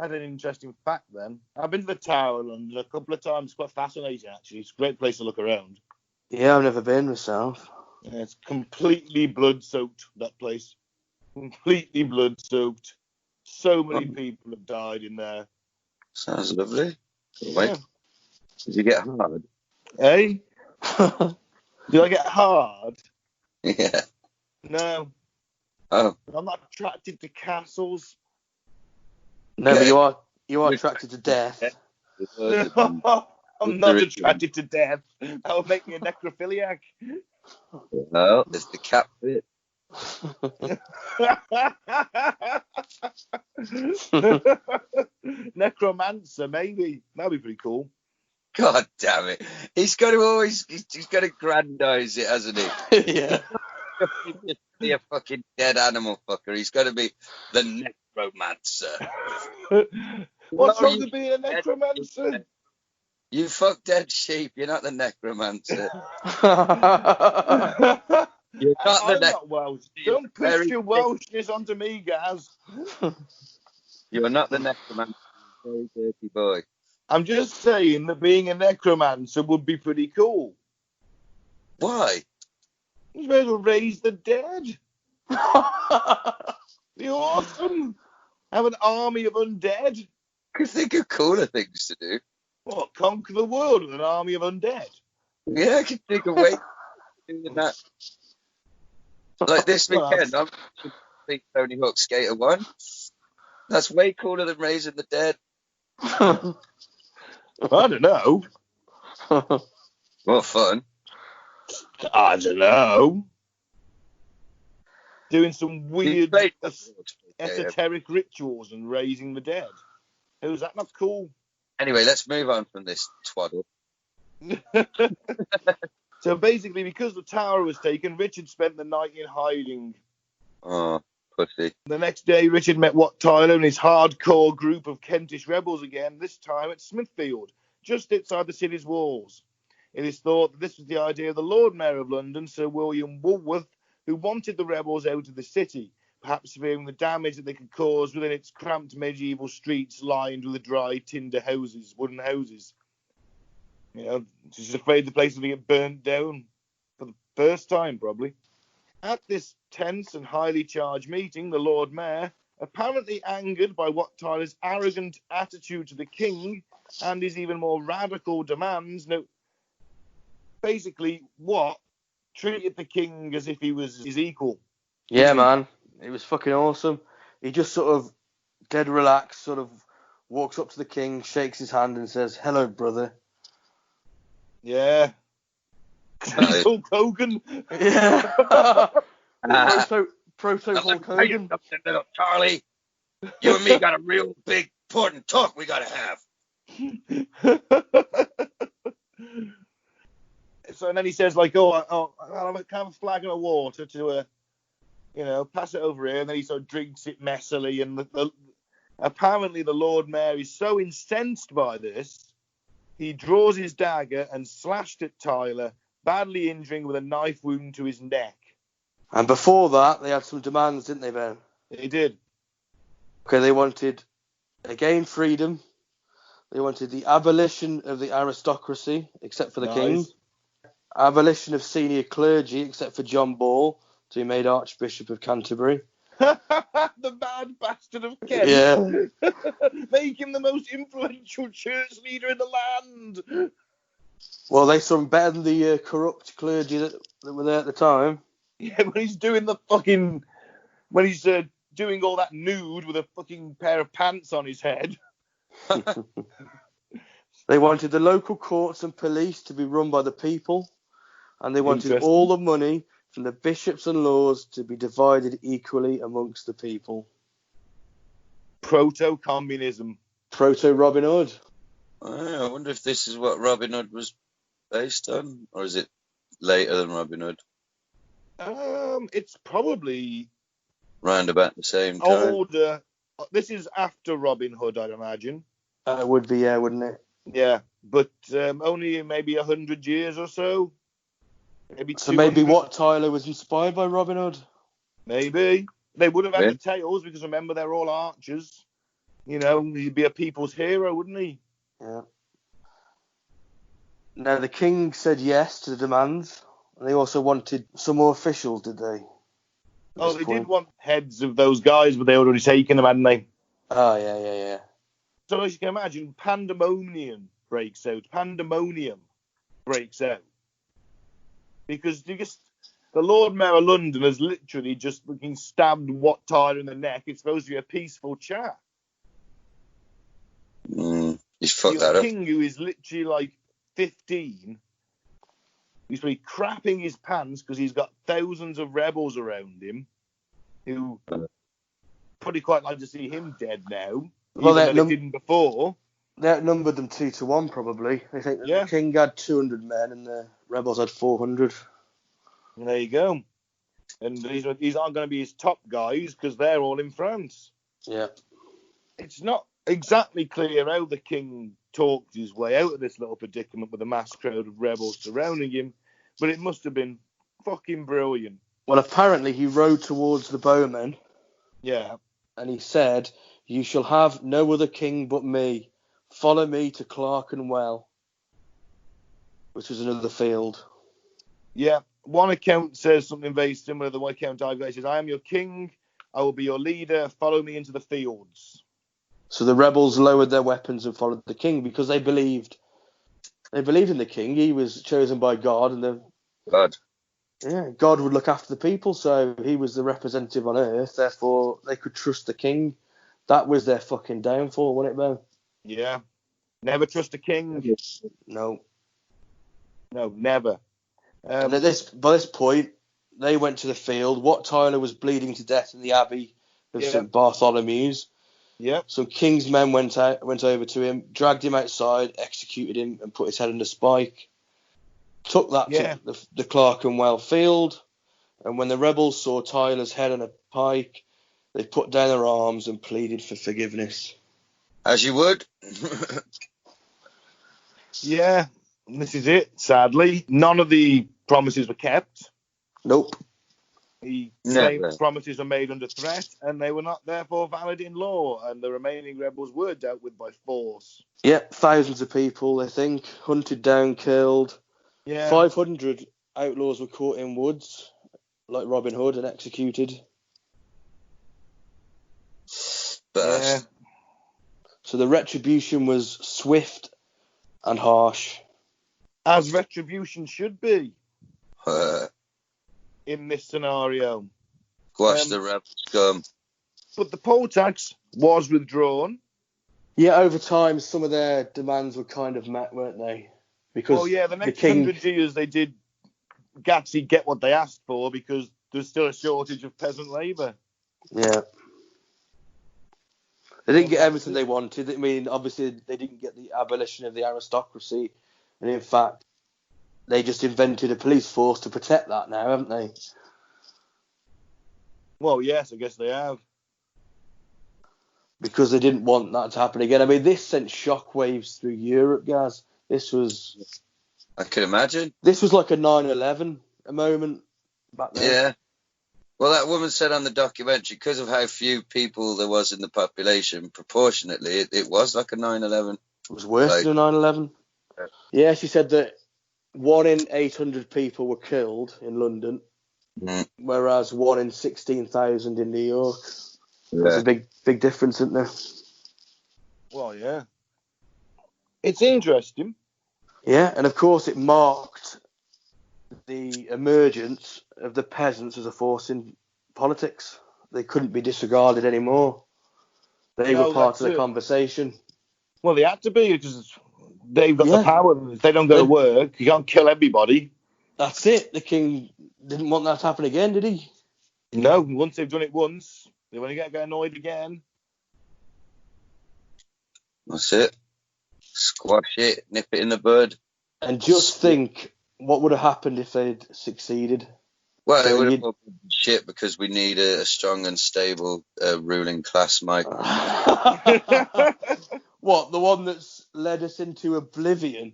had an interesting fact then. I've been to the Tower of London a couple of times. It's quite fascinating, actually. It's a great place to look around. Yeah, I've never been myself. Yeah, it's completely blood-soaked, that place. Completely blood-soaked. So many people have died in there. Sounds lovely. Yeah. Wait, did you get hard? Hey? Do I get hard? Yeah. No. Oh. I'm not attracted to castles. No, but you are attracted to death. I'm not attracted to death. That would make me a necrophiliac. Well, it's the cat bit. Necromancer, maybe. That'd be pretty cool. God damn it. He's got to grandize it, hasn't he? Yeah. Just be a fucking dead animal fucker. He's got to be the necromancer. What's wrong with being a necromancer? You fuck dead sheep. You're not the necromancer. You're not I'm not Welsh. Don't push your Welshness onto me, Gaz. You're not the necromancer. You're a very dirty boy. I'm just saying that being a necromancer would be pretty cool. Why? You may as well raise the dead. Be awesome. Have an army of undead. I think of cooler things to do. What, conquer the world with an army of undead? Yeah, I can think of ways of doing that. Like this weekend, I'm watching Tony Hawk Skater 1. That's way cooler than raising the dead. I don't know. What fun. I don't know. Doing some weird esoteric rituals and raising the dead. Is that not cool? Anyway, let's move on from this twaddle. So basically, because the tower was taken, Richard spent the night in hiding. Oh, pussy. The next day, Richard met Wat Tyler and his hardcore group of Kentish rebels again, this time at Smithfield, just outside the city's walls. It is thought that this was the idea of the Lord Mayor of London, Sir William Woolworth, who wanted the rebels out of the city, perhaps fearing the damage that they could cause within its cramped medieval streets lined with dry tinder houses, wooden houses. You know, she's afraid the place will get burnt down for the first time, probably. At this tense and highly charged meeting, the Lord Mayor, apparently angered by Wat Tyler's arrogant attitude to the king and his even more radical demands, basically, Wat treated the king as if he was his equal. Yeah, man. It was fucking awesome. He just sort of dead relaxed, sort of walks up to the king, shakes his hand and says, "Hello, brother." Yeah. Hulk Hogan. Yeah. Proto Hulk Hogan. Little Charlie, you and me got a real big, important talk we got to have. So and then he says, like, I'll have a flagon of water to, pass it over here. And then he sort of drinks it messily. And apparently the Lord Mayor is so incensed by this, he draws his dagger and slashed at Tyler, badly injuring with a knife wound to his neck. And before that, they had some demands, didn't they, Ben? They did. Okay, they wanted, again, freedom. They wanted the abolition of the aristocracy, except for the king. Abolition of senior clergy, except for Johnboll, to be made Archbishop of Canterbury. The bad bastard of Kent. Yeah. Make him the most influential church leader in the land. Well, they saw him better than the corrupt clergy that were there at the time. Yeah, when he's doing doing all that nude with a fucking pair of pants on his head. They wanted the local courts and police to be run by the people, and they wanted all the money from the bishops and lords to be divided equally amongst the people. Proto-communism. Proto-Robin Hood. I wonder if this is what Robin Hood was based on, or is it later than Robin Hood? It's probably round about the same time. Older. This is after Robin Hood, I'd imagine. It would be, yeah, wouldn't it? Yeah, but only maybe 100 years or so. Maybe Wat Tyler was inspired by Robin Hood? Maybe. They would have had the tails, because remember, they're all archers. He'd be a people's hero, wouldn't he? Yeah. Now, the king said yes to the demands, and they also wanted some more officials, did they? Did want heads of those guys, but they had already taken them, hadn't they? Oh, yeah. So as you can imagine, pandemonium breaks out. Because the Lord Mayor of London has literally just fucking stabbed Wat Tyler in the neck. It's supposed to be a peaceful chat. He's fucked that up. The king, who is literally like 15, he's probably crapping his pants because he's got thousands of rebels around him who probably quite like to see him dead now. Well, they didn't before. They outnumbered them 2-1 probably. I think the king had 200 men and the rebels had 400. And there you go. And these aren't going to be his top guys because they're all in France. Yeah. It's not exactly clear how the king talked his way out of this little predicament with a mass crowd of rebels surrounding him, but it must have been fucking brilliant. Well, apparently he rode towards the bowmen. Yeah. And he said, "You shall have no other king but me. Follow me to Clerkenwell," which was another field. Yeah. One account says something very similar to the one account I've got. It says, "I am your king. I will be your leader. Follow me into the fields." So the rebels lowered their weapons and followed the king because they believed in the king. He was chosen by God, and God would look after the people. So he was the representative on earth. Therefore, they could trust the king. That was their fucking downfall, wasn't it, Bo? Yeah. Never trust a king. No, never. And by this point, they went to the field. Wat Tyler was bleeding to death in the Abbey of St. Bartholomew's. Yeah. So King's men went over to him, dragged him outside, executed him, and put his head on a spike. Took that to the Clerkenwell field, and when the rebels saw Tyler's head on a pike, they put down their arms and pleaded for forgiveness. As you would. Yeah, this is it, sadly. None of the promises were kept. Nope. The same promises were made under threat, and they were not therefore valid in law, and the remaining rebels were dealt with by force. Yeah, thousands of people, I think, hunted down, killed. Yeah. 500 outlaws were caught in woods, like Robin Hood, and executed. Yeah. So the retribution was swift and harsh. As retribution should be. In this scenario. Squash the rebel scum. But the poll tax was withdrawn. Yeah, over time, some of their demands were kind of met, weren't they? Because the next 100 years they did actually get what they asked for because there's still a shortage of peasant labour. Yeah. They didn't get everything they wanted. I mean, obviously, they didn't get the abolition of the aristocracy. And in fact, they just invented a police force to protect that now, haven't they? Well, yes, I guess they have. Because they didn't want that to happen again. I mean, this sent shockwaves through Europe, Gaz. This was... I can imagine. This was like a 9/11, a moment back then. Yeah. Well, that woman said on the documentary, because of how few people there was in the population, proportionately, it was like a 9/11. It was worse than a 9/11. Yeah, she said that 1 in 800 people were killed in London, whereas 1 in 16,000 in New York. Yeah. There's a big difference, isn't there? Well, yeah. It's interesting. Yeah, and of course it marked the emergence of the peasants as a force in politics. They couldn't be disregarded anymore. They were part of the conversation. Well, they had to be because they've got the power. If they don't go to work, you can't kill everybody. That's it. The king didn't want that to happen again, did he? No, once they've done it once, they want to get annoyed again. That's it. Squash it, nip it in the bud. And just think what would have happened if they'd succeeded. Well, they would have been shit because we need a strong and stable ruling class, Mike. What, the one that's led us into oblivion?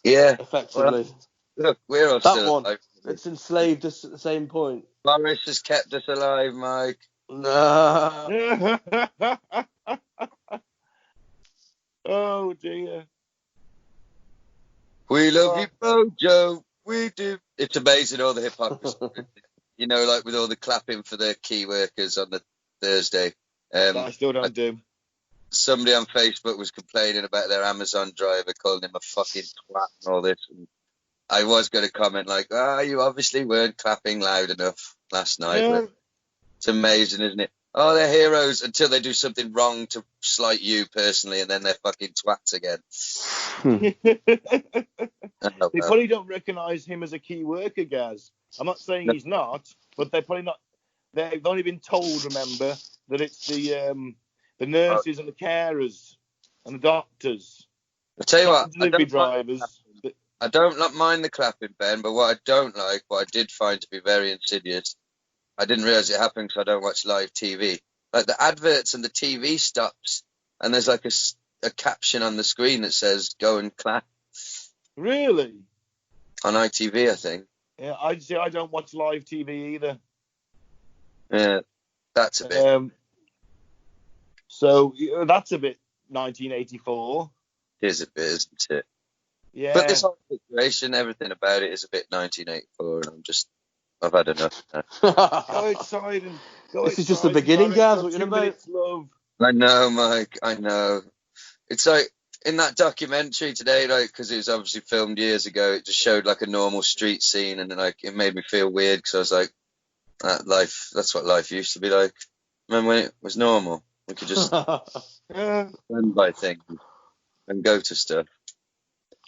Yeah. Effectively. Well, look, we're all still alive. It's enslaved us at the same point. Boris has kept us alive, Mike. No. Oh, dear. We love you, Bojo. We do. It's amazing, all the hypocrisy. You know, like with all the clapping for the key workers on the Thursday. I still don't do. somebody on Facebook was complaining about their Amazon driver, calling him a fucking twat and all this. And I was going to comment like, you obviously weren't clapping loud enough last night. Yeah. It's amazing, isn't it? Oh, they're heroes until they do something wrong to slight you personally, and then they're fucking twats again. They probably don't recognise him as a key worker, Gaz. I'm not saying he's not, but they're probably not. They've only been told, remember, that it's the nurses and the carers and the doctors. I'll tell you what, delivery drivers. I don't mind the clapping, Ben, but what I don't like, what I did find to be very insidious, I didn't realise it happened because I don't watch live TV. Like the adverts and the TV stops, and there's like a caption on the screen that says, go and clap. Really? On ITV, I think. Yeah, I'd say I don't watch live TV either. Yeah, that's a bit. So that's a bit 1984. It is a bit, isn't it? Yeah. But this whole situation, everything about it is a bit 1984, and I've had enough now. Go outside and This is just the beginning, Gaz. What you're about? Love. I know, Mike. I know. It's like in that documentary today, like because it was obviously filmed years ago. It just showed like a normal street scene, and then like it made me feel weird because I was like, that's what life used to be like. Remember when it was normal? We could just run by things and go to stuff.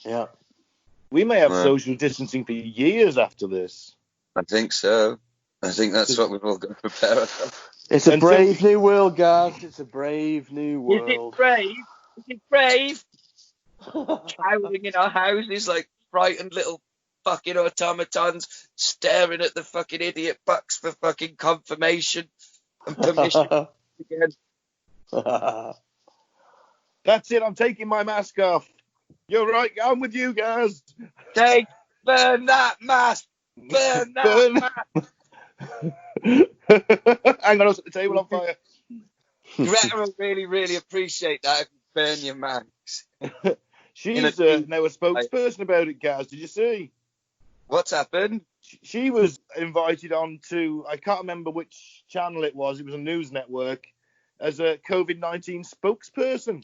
Yeah. We may have social distancing for years after this. I think so. I think that's what we've all got to prepare ourselves. It's a brave new world, Gaz. It's a brave new world. Is it brave? Is it brave? Cowering in our houses like frightened little fucking automatons staring at the fucking idiot bucks for fucking confirmation and permission again. That's it. I'm taking my mask off. You're right. I'm with you, guys. Burn that mask. Burn that mask. Hang on, I was at the table on fire. Greta will really, really appreciate that if you burn your masks. She's now a spokesperson about it, Gaz. Did you see? What's happened? She was invited on to, I can't remember which channel it was. It was a news network as a COVID-19 spokesperson.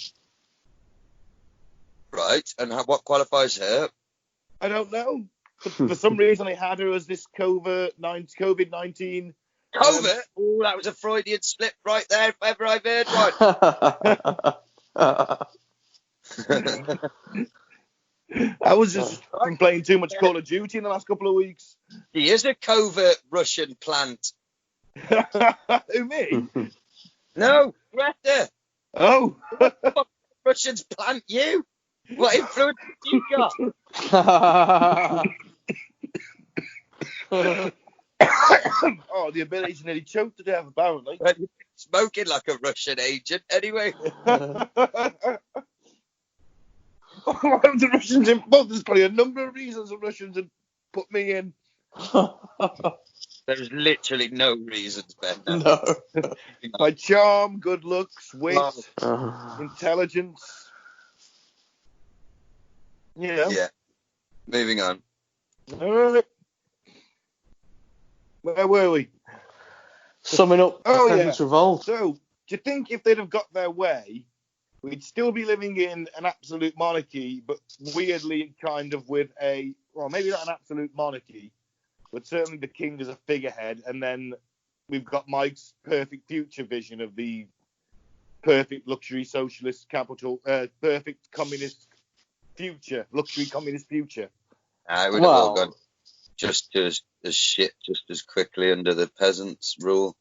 Right, and what qualifies her? I don't know. For some reason, they had her as this COVID-19. COVID? Oh, that was a Freudian slip right there, if ever I've heard one. I was just playing too much Call of Duty in the last couple of weeks. He is a covert Russian plant. Who, me? No, Greta. Oh. Russians plant you? What influence have you got? Oh, the ability to nearly choke to death, apparently. Smoking like a Russian agent, anyway. Why have the Russians in? Well, there's probably a number of reasons the Russians have put me in. There's literally no reasons, Ben. No. My charm, good looks, wit, intelligence. You know. Yeah. Moving on. All right. Where were we? Summing up Peasants Revolt. So, do you think if they'd have got their way, we'd still be living in an absolute monarchy, but weirdly kind of with well, maybe not an absolute monarchy, but certainly the king as a figurehead, and then we've got Mike's perfect future vision of the perfect luxury socialist capital, perfect communist future, luxury communist future. I would have all gone just as shit just as quickly under the peasants' rule.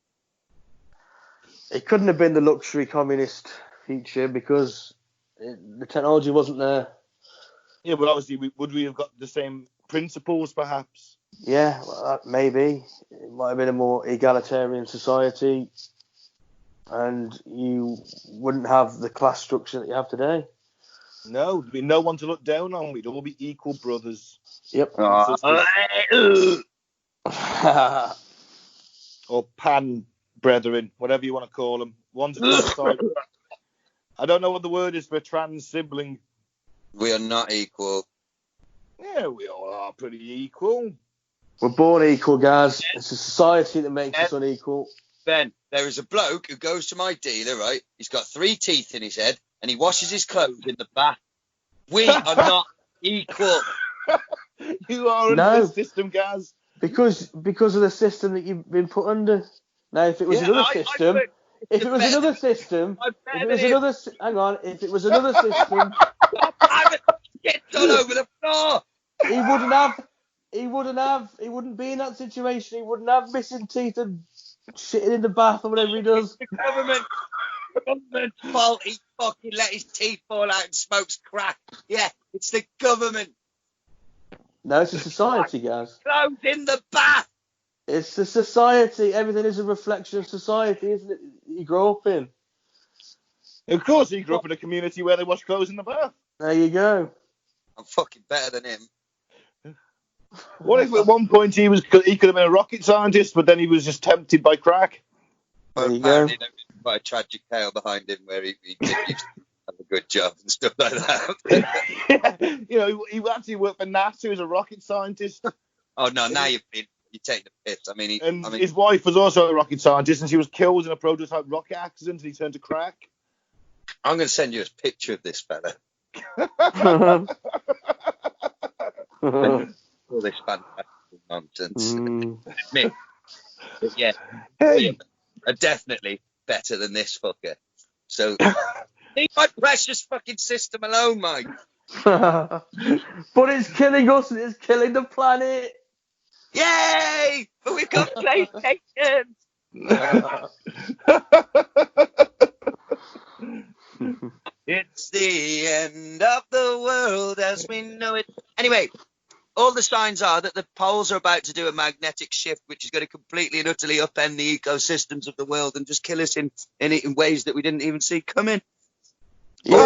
It couldn't have been the luxury communist future because the technology wasn't there. Yeah, but obviously, would we have got the same principles, perhaps? Yeah, well, maybe. It might have been a more egalitarian society, and you wouldn't have the class structure that you have today. No, there'd be no one to look down on. We'd all be equal brothers. Yep. Or pan brethren, whatever you want to call them. One's a trans side. I don't know what the word is for a trans sibling. We are not equal. Yeah, we all are pretty equal. We're born equal, guys. It's a society that makes us unequal. Ben, there is a bloke who goes to my dealer, right? He's got 3 teeth in his head, and he washes his clothes in the bath. We are not equal. You are under the system, Gaz. Because of the system that you've been put under. Now, if it was another system, if it was another system, hang on, if it was another system, it's all over the floor. He wouldn't be in that situation. He wouldn't have missing teeth and shitting in the bath or whatever he does. The government's fault. He fucking let his teeth fall out and smokes crack. Yeah, it's the government. No, it's a society, guys. Clothes in the bath. It's the society. Everything is a reflection of society, isn't it? You grow up in. Of course, he grew up in a community where they wash clothes in the bath. There you go. I'm fucking better than him. What if at one point he could have been a rocket scientist, but then he was just tempted by crack? There you go. There's quite a tragic tale behind him where he did have a good job and stuff like that. Yeah, you know, he actually worked for NASA as a rocket scientist. Oh no, now you take the piss. I mean, his wife was also a rocket scientist, and she was killed in a prototype rocket accident, and he turned to crack. I'm going to send you a picture of this fella. All this fantastic nonsense. But yeah, are definitely better than this fucker. So leave my precious fucking system alone, Mike. But it's killing us and it's killing the planet. Yay! But we've got PlayStation. It's the end of the world as we know it. Anyway, all the signs are that the poles are about to do a magnetic shift, which is going to completely and utterly upend the ecosystems of the world and just kill us in ways that we didn't even see coming. Or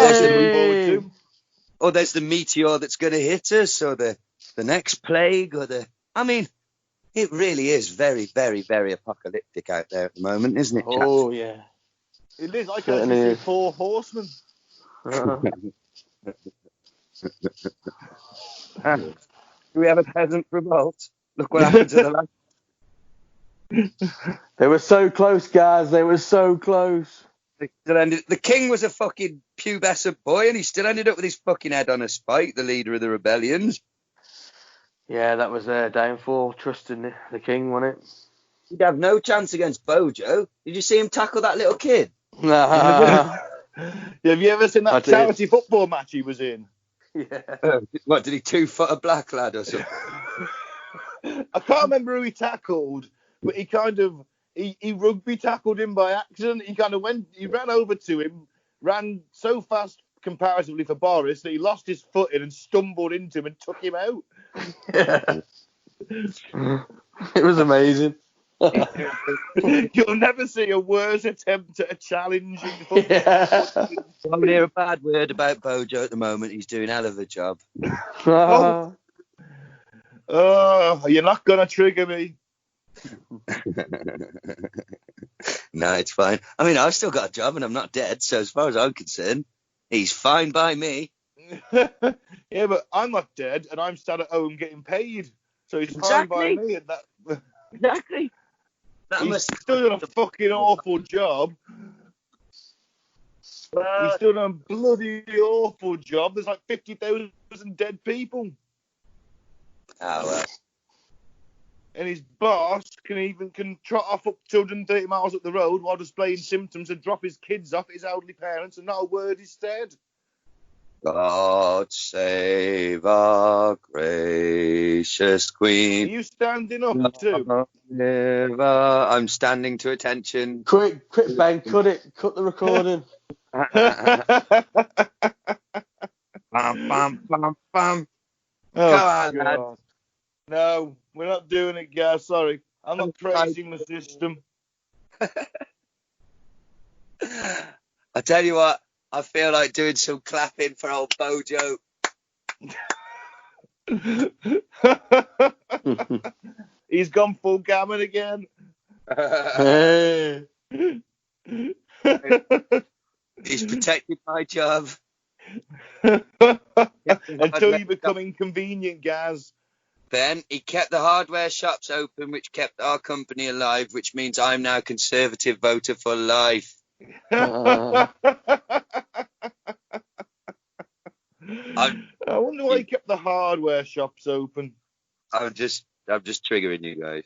there's the meteor that's going to hit us, or the next plague, I mean, it really is very, very, very apocalyptic out there at the moment, isn't it? Oh, yeah. It is. I can actually see 4 horsemen. Do we have a Peasant Revolt? Look what happened to the last. They were so close, guys. They were so close. The king was a fucking pubescent boy, and he still ended up with his fucking head on a spike, the leader of the rebellions. Yeah, that was their downfall, trusting the king, wasn't it? He'd have no chance against Bojo. Did you see him tackle that little kid? Have you ever seen that charity football match he was in? Yeah. What, did he 2-foot a black lad or something? I can't remember who he tackled, but he rugby tackled him by accident. He ran over to him, ran so fast comparatively for Boris that he lost his footing and stumbled into him and took him out. Yeah. It was amazing. You'll never see a worse attempt at a challenge. Yeah. I'm hear a bad word about Bojo at the moment. He's doing a hell of a job. Oh, you're not going to trigger me. No, it's fine. I mean, I've still got a job and I'm not dead, so as far as I'm concerned, he's fine by me. Yeah, but I'm not dead and I'm sat at home getting paid, so he's fine by me. And that... Exactly. He's still done a fucking awful job. He's still done a bloody awful job. There's like 50,000 dead people. Oh, well. And his boss can trot off up 230 miles up the road while displaying symptoms and drop his kids off at his elderly parents and not a word is said. God save our gracious Queen. Are you standing up too? I'm standing to attention. Quick, Ben, cut the recording. Bam, bam, bam, bam. Oh, go on, lad. No, we're not doing it, guys. Sorry. I'm not praising the system. I tell you what, I feel like doing some clapping for old Bojo. He's gone full gammon again. He's protected my job. Until you become inconvenient, Gaz. Ben, he kept the hardware shops open, which kept our company alive, which means I'm now Conservative voter for life. I wonder why he kept the hardware shops open. I'm just triggering you guys.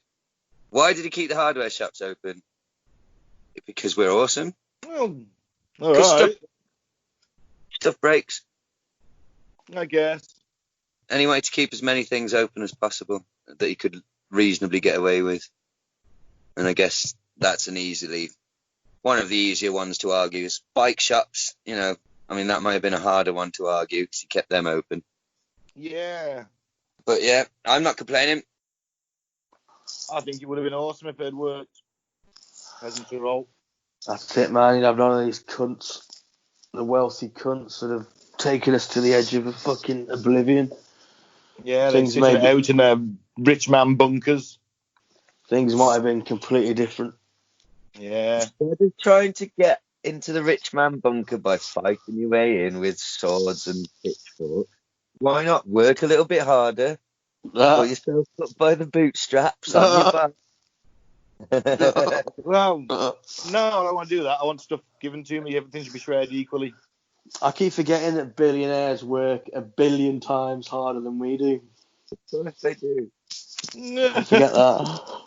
Why did he keep the hardware shops open? Because we're awesome. Well, all right. Stuff breaks. I guess. Anyway, to keep as many things open as possible that he could reasonably get away with. And I guess that's one of the easier ones to argue is bike shops. You know, I mean, that might have been a harder one to argue because he kept them open. Yeah. But yeah, I'm not complaining. I think it would have been awesome if it had worked. Peasants Revolt. That's it, man. You'd have none of these cunts, the wealthy cunts that have taken us to the edge of a fucking oblivion. Yeah, they're sitting out in their rich man bunkers. Things might have been completely different. Yeah. Instead of trying to get into the rich man bunker by fighting your way in with swords and pitchforks, why not work a little bit harder? Pull yourself up by the bootstraps on your back. Well, no, I don't want to do that. I want stuff given to me. Everything should be shared equally. I keep forgetting that billionaires work 1 billion times harder than we do. Of course they do. I forget that.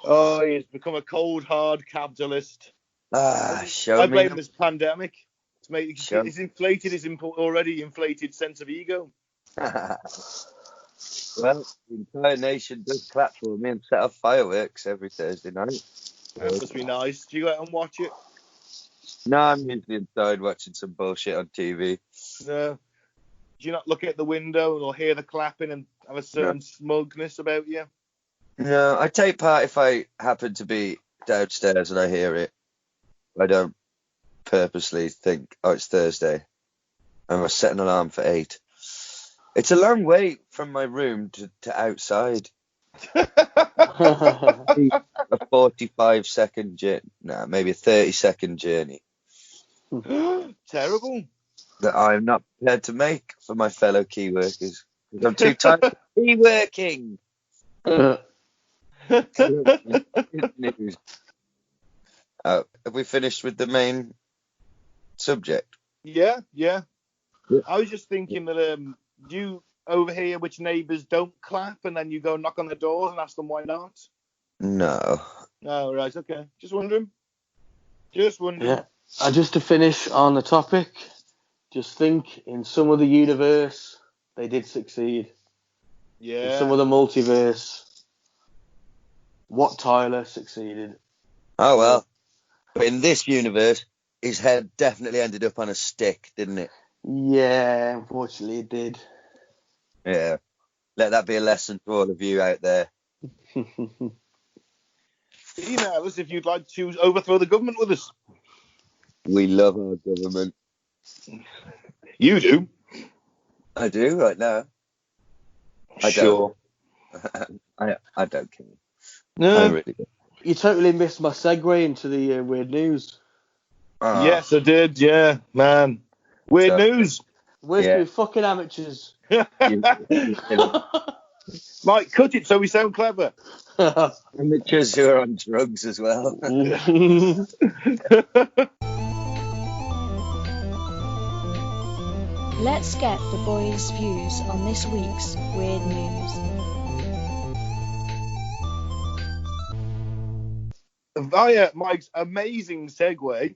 Oh, he's become a cold, hard capitalist. I blame this pandemic. He's inflated his already inflated sense of ego. Well, the entire nation does clap for me and set off fireworks every Thursday night. That must be nice. Do you go out and watch it? No, I'm usually inside watching some bullshit on TV. No. Do you not look at the window or hear the clapping and have a certain smugness about you? No, I take part if I happen to be downstairs and I hear it. I don't purposely think, oh, it's Thursday. I must set an alarm for 8. It's a long way from my room to outside. A 45-second journey. No, maybe a 30-second journey. Terrible. That I'm not prepared to make for my fellow key workers. Because I'm too tired of key working. News. Have we finished with the main subject? Yeah. I was just thinking that you over here which neighbours don't clap and then you go knock on the doors and ask them why not? No. Oh, right, okay. Just wondering. Yeah. And just to finish on the topic, just think in some of the universe they did succeed. Yeah. In some of the multiverse, Wat Tyler succeeded. Oh, well. But in this universe, his head definitely ended up on a stick, didn't it? Yeah, unfortunately it did. Yeah. Let that be a lesson to all of you out there. Email us if you'd like to overthrow the government with us. We love our government. You do? I do, right now. Sure. I don't care. No. I really don't. You totally missed my segue into the weird news. Yes, I did, yeah, man. Weird news. Where's the fucking amateurs? Mike, cut it so we sound clever. Amateurs who are on drugs as well. Let's get the boys' views on this week's weird news. Via Mike's amazing segue,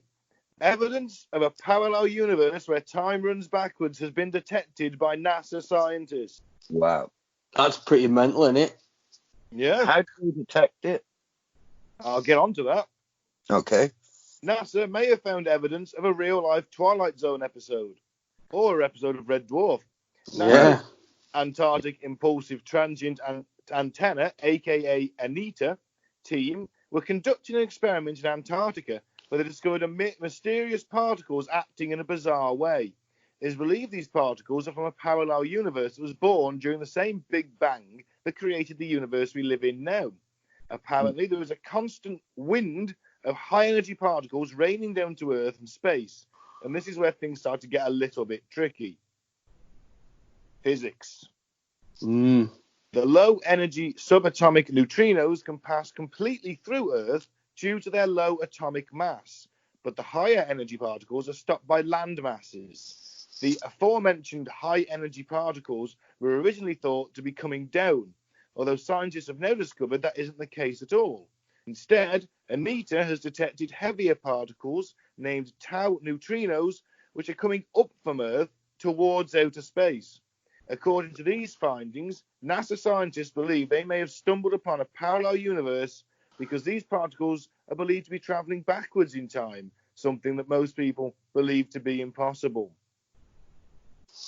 evidence of a parallel universe where time runs backwards has been detected by NASA scientists. Wow. That's pretty mental, isn't it? Yeah. How do we detect it? I'll get on to that. Okay. NASA may have found evidence of a real-life Twilight Zone episode, or an episode of Red Dwarf. Yeah. Antarctic Impulsive Transient Antenna, aka ANITA, team were conducting an experiment in Antarctica where they discovered mysterious particles acting in a bizarre way. It is believed these particles are from a parallel universe that was born during the same Big Bang that created the universe we live in now. Apparently, there is a constant wind of high-energy particles raining down to Earth from space, and this is where things start to get a little bit tricky. Physics. The low-energy subatomic neutrinos can pass completely through Earth due to their low atomic mass, but the higher energy particles are stopped by land masses. The aforementioned high-energy particles were originally thought to be coming down, although scientists have now discovered that isn't the case at all. Instead, ANITA has detected heavier particles named tau neutrinos, which are coming up from Earth towards outer space. According to these findings, NASA scientists believe they may have stumbled upon a parallel universe because these particles are believed to be travelling backwards in time, something that most people believe to be impossible.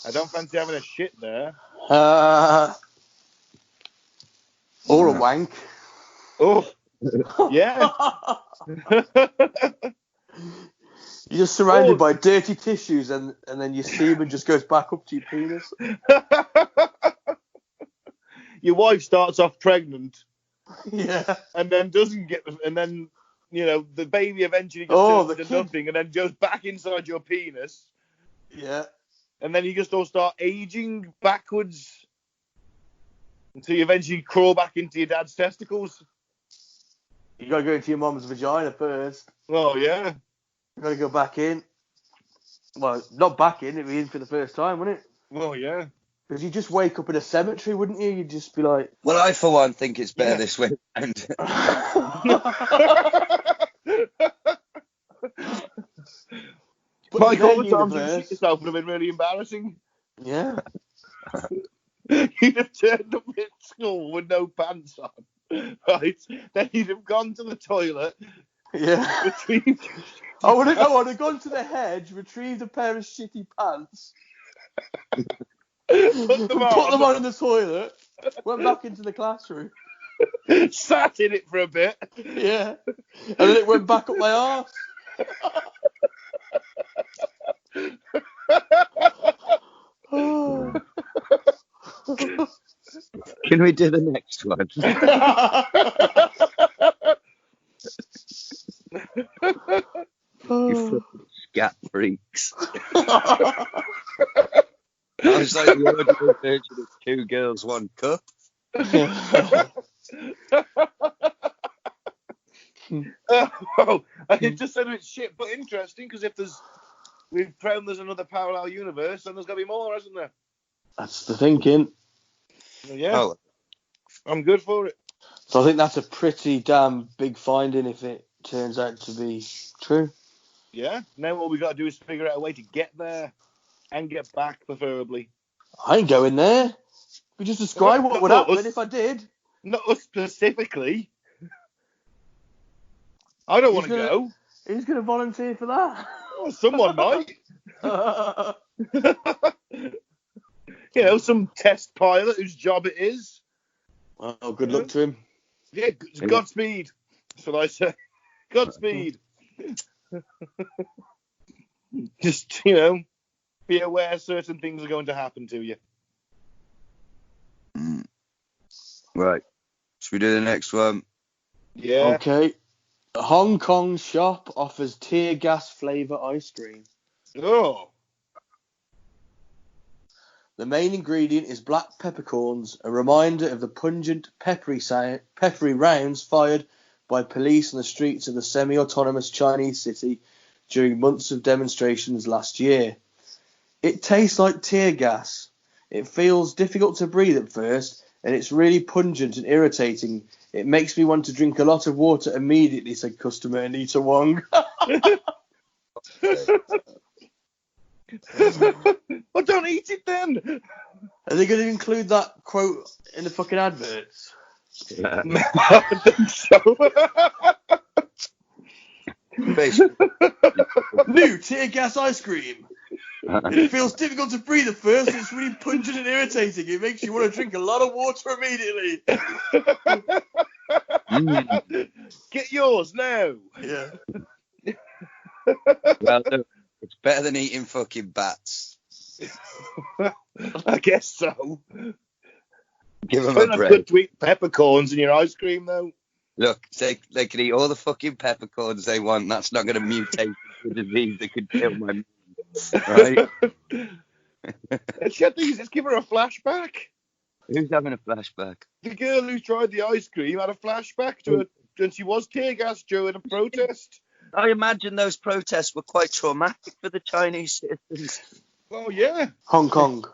I don't fancy having a shit there. Or a wank. Oh, yeah. You're just surrounded by dirty tissues, and then your semen just goes back up to your penis. Your wife starts off pregnant. Yeah. And then doesn't get, and then, you know, the baby eventually just turns into nothing and then goes back inside your penis. Yeah. And then you just all start aging backwards until you eventually crawl back into your dad's testicles. You gotta go into your mum's vagina first. Oh, yeah. You gotta go back in. Well, not back in, it'd be in for the first time, wouldn't it? Well, yeah. Because you just wake up in a cemetery, wouldn't you? You'd just be like... Well, I, for one, think it's better this way around. Mike, all the times you shit yourself would have been really embarrassing. Yeah. You'd have turned up at school with no pants on, right? Then you'd have gone to the toilet. Yeah. Retrieved. I would have gone to the hedge, retrieved a pair of shitty pants, put them on in the toilet, went back into the classroom, sat in it for a bit. Yeah. And then it went back up my arse. Can we do the next one? You fucking scat freaks. I was like the audio version of Two Girls, One Cup. It just said it's shit, but interesting, because if we've found there's another parallel universe, then there's got to be more, hasn't there? That's the thinking. Yeah. Oh. I'm good for it. So I think that's a pretty damn big finding if it turns out to be true. Yeah. Now all we got to do is figure out a way to get there and get back, preferably. I ain't going there. We just describe what would happen if I did. Not us specifically. I don't want to go. Who's going to volunteer for that? Oh, someone might. You know, some test pilot whose job it is. Well, good luck to him. Yeah, Godspeed. That's what I say. Godspeed. Just, you know, be aware certain things are going to happen to you. Right. Should we do the next one? Yeah. Okay. A Hong Kong shop offers tear gas flavour ice cream. Oh. The main ingredient is black peppercorns, a reminder of the pungent, peppery rounds fired by police on the streets of the semi-autonomous Chinese city during months of demonstrations last year. It tastes like tear gas. It feels difficult to breathe at first, and it's really pungent and irritating. It makes me want to drink a lot of water immediately, said customer Anita Wong. Well, don't eat it then. Are they going to include that quote in the fucking adverts? Yeah. I think so. New tear gas ice cream. It feels difficult to breathe at first. It's really pungent and irritating. It makes you want to drink a lot of water immediately. Get yours now. Yeah. Well, look, it's better than eating fucking bats. I guess so. Give them a break. Good to eat peppercorns in your ice cream, though. Look, they can eat all the fucking peppercorns they want. That's not going to mutate into a disease that could kill my mum. Right? Just give her a flashback. Who's having a flashback? The girl who tried the ice cream had a flashback to her, and she was tear gassed during a protest. I imagine those protests were quite traumatic for the Chinese citizens. Well, yeah. Hong Kong.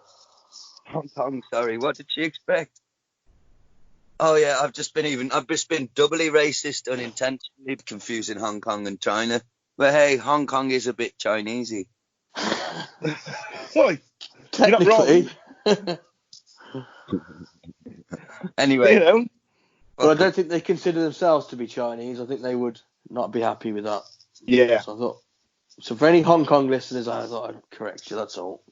Hong Kong, sorry. What did she expect? Oh yeah, I've just been doubly racist, unintentionally confusing Hong Kong and China. But hey, Hong Kong is a bit Chinesey. Sorry, technically. You're not wrong. Anyway, you know. But I don't think they consider themselves to be Chinese. I think they would not be happy with that. Yeah. So for any Hong Kong listeners, I thought I'd correct you, that's all.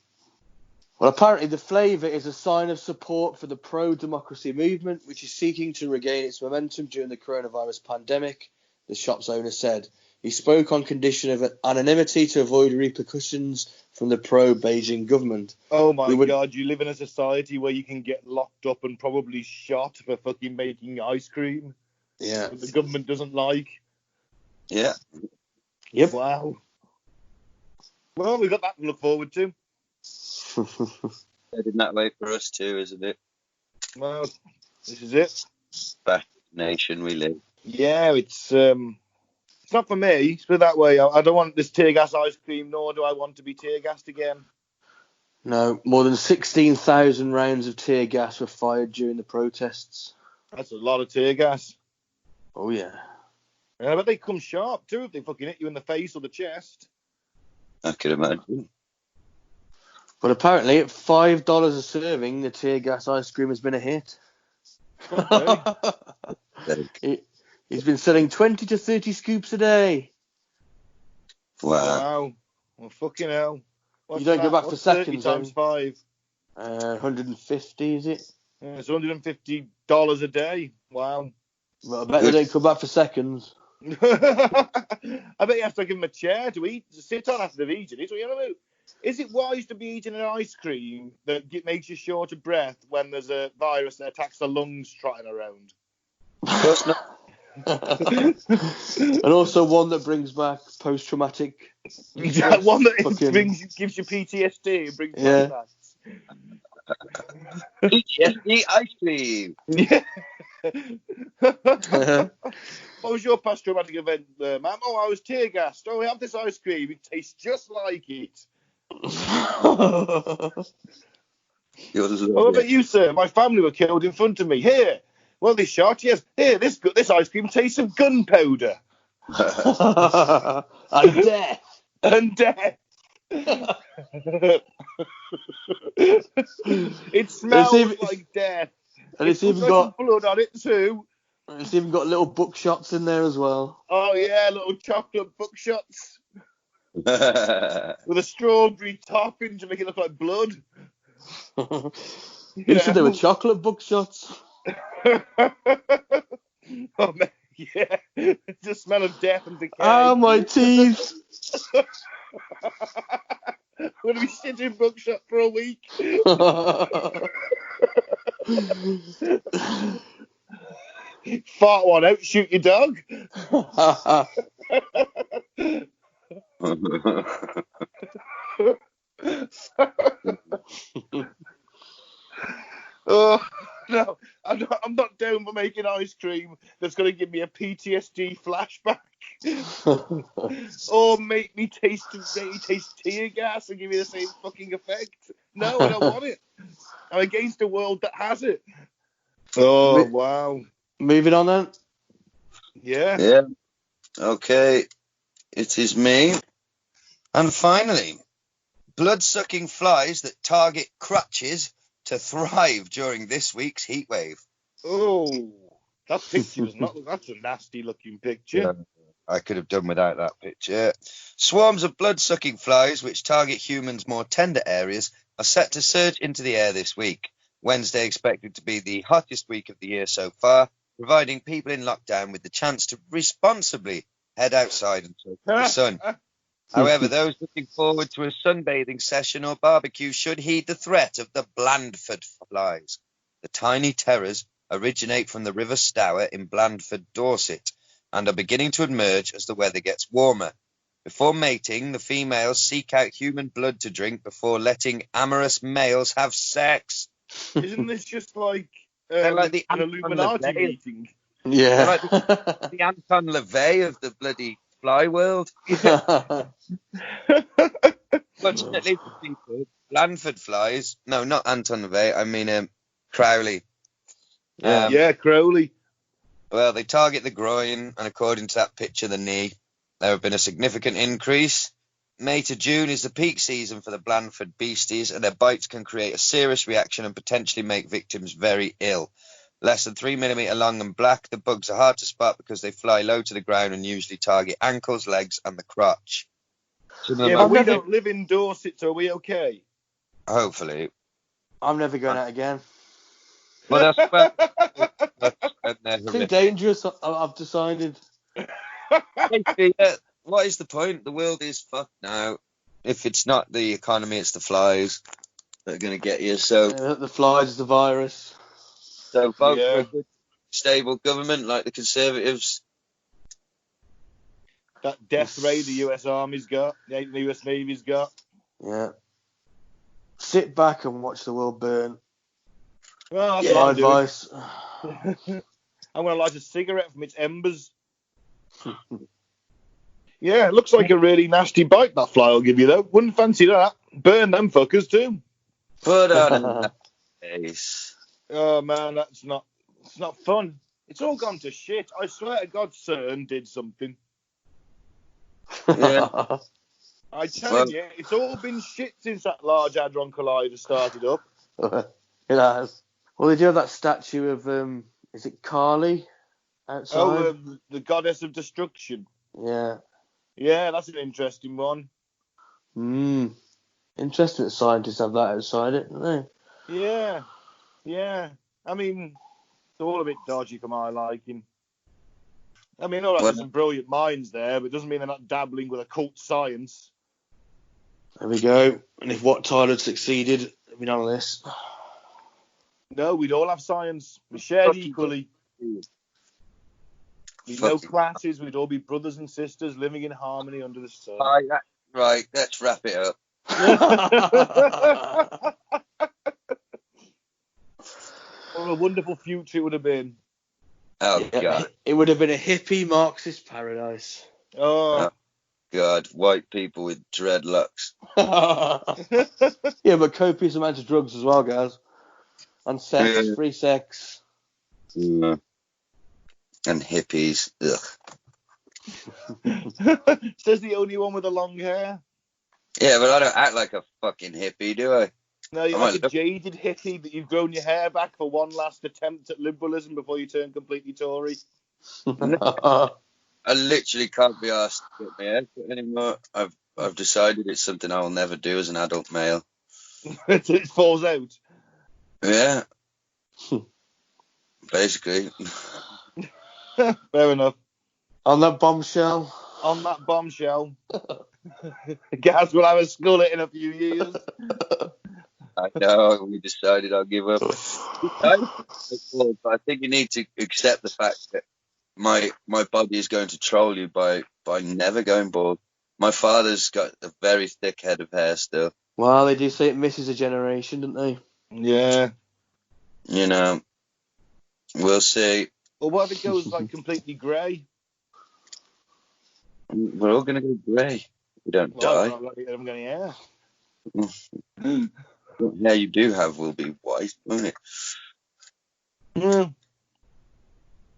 Well, apparently the flavour is a sign of support for the pro-democracy movement, which is seeking to regain its momentum during the coronavirus pandemic, the shop's owner said. He spoke on condition of anonymity to avoid repercussions from the pro-Beijing government. Oh my God, you live in a society where you can get locked up and probably shot for fucking making ice cream. Yeah. That the government doesn't like. Yeah. Yep. Wow. Well, we've got that to look forward to. Heading that way for us too, isn't it? Well, this is it. Best nation we live. Yeah, it's not for me. Let's put it that way. I don't want this tear gas ice cream, nor do I want to be tear gassed again. No, more than 16,000 rounds of tear gas were fired during the protests. That's a lot of tear gas. Oh yeah. Yeah, but they come sharp too if they fucking hit you in the face or the chest. I could imagine. But apparently at $5 a serving, the tear gas ice cream has been a hit. Okay. He's been selling 20 to 30 scoops a day. Wow. Well, fucking hell. What's You don't that? go back for What's seconds, 30 times 5? 150, is it? Yeah, it's $150 a day. Wow. Well, I bet they don't come back for seconds. I bet you have to give them a chair to sit on after they've eaten it. What you know? Is it wise to be eating an ice cream that makes you short of breath when there's a virus that attacks the lungs trotting around? Of course not. And also one that brings back post-traumatic. One that gives you PTSD and brings flashbacks. PTSD ice cream. Yeah. What was your post-traumatic event there, ma'am? Oh, I was tear gassed. Oh, we have this ice cream. It tastes just like it. What about you, sir? My family were killed in front of me. Here. Well, they shot, yes. Here, this ice cream tastes of gunpowder. And death. And death. It smells like death. And it's even got blood on it too. It's even got little buckshots in there as well. Oh yeah, little chocolate buckshots. With a strawberry topping to make it look like blood. You said they were chocolate buckshots. Oh man, yeah. The smell of death and decay. Ah, my teeth. I'm gonna be shitting buckshot for a week. Fart one out, shoot your dog. Oh no, I'm not down for making ice cream that's going to give me a PTSD flashback. Or make me taste tear gas and give me the same fucking effect. No, I don't want it. I'm against a world that has it. Oh, wow. Moving on then. Yeah. Yeah. Okay. It is me. And finally, blood-sucking flies that target crotches to thrive during this week's heatwave. Oh, that picture is not. That's a nasty-looking picture. Yeah, I could have done without that picture. Swarms of blood-sucking flies, which target humans' more tender areas, are set to surge into the air this week. Wednesday expected to be the hottest week of the year so far, providing people in lockdown with the chance to responsibly head outside and soak the sun. However, those looking forward to a sunbathing session or barbecue should heed the threat of the Lanford Flies. The tiny terrors originate from the River Stour in Blandford, Dorset, and are beginning to emerge as the weather gets warmer. Before mating, the females seek out human blood to drink before letting amorous males have sex. Isn't this just like, They're like the an Anton Illuminati LaVey. meeting? Yeah. They're like the Anton LaVey of the bloody fly world. Fortunately for people, Lanford Flies. No, not Anton LaVey. I mean Crowley. Yeah. Yeah, Crowley. Well, they target the groin, and according to that picture, the knee. There have been a significant increase. May to June is the peak season for the Blandford beasties, and their bites can create a serious reaction and potentially make victims very ill. Less than 3 millimeter long and black, the bugs are hard to spot because they fly low to the ground and usually target ankles, legs, and the crotch. Yeah, but we don't live in Dorset, so are we okay? Hopefully. I'm never going out again. Well, that's Too dangerous, I've decided. What is the point? The world is fucked now. If it's not the economy, it's the flies that are going to get you. So the flies is the virus. So vote for a good, stable government like the Conservatives. That death ray the US Army's got, the US Navy's got. Yeah. Sit back and watch the world burn. Well, that's my advice. I'm going to light a cigarette from its embers. Yeah, it looks like a really nasty bite that fly will give you, though. Wouldn't fancy that. Burn them fuckers, too. Put on a face. Oh, man, it's not fun. It's all gone to shit. I swear to God, CERN did something. Yeah. I'm telling you, it's all been shit since that Large Hadron Collider started up. It has. Well, they do have that statue of, is it Kali outside? Oh, the goddess of destruction. Yeah. Yeah, that's an interesting one. Interesting that scientists have that outside it, don't they? Yeah. I mean, it's all a bit dodgy for my liking. I mean, all right, there's some brilliant minds there, but it doesn't mean they're not dabbling with occult science. There we go. And if Wat Tyler had succeeded, we'd be none of this. No, we'd all have science. We shared equally. We'd no classes. We'd all be brothers and sisters living in harmony under the sun. Right, let's wrap it up. What a wonderful future it would have been. Oh, God. It would have been a hippie Marxist paradise. Oh. God, white people with dreadlocks. Yeah, but copious amounts of drugs as well, guys. And sex, free sex. Yeah. And hippies. Ugh. Says the only one with the long hair. Yeah, but I don't act like a fucking hippie, do I? No, you're like a jaded hippie that you've grown your hair back for one last attempt at liberalism before you turn completely Tory. I literally can't be asked to get my hair cut anymore. I've decided it's something I will never do as an adult male. It falls out. Yeah. Basically. Fair enough. On that bombshell. Gaz will have a skullet in a few years. I know, we decided I'll give up. But I think you need to accept the fact that my body is going to troll you by never going bald. My father's got a very thick head of hair still. Well, they do say it misses a generation, don't they? Yeah. You know, we'll see. Well, what if it goes like completely grey? We're all going to go grey. We don't die. I'm going, yeah. Yeah, you do have will be white, won't it? Yeah.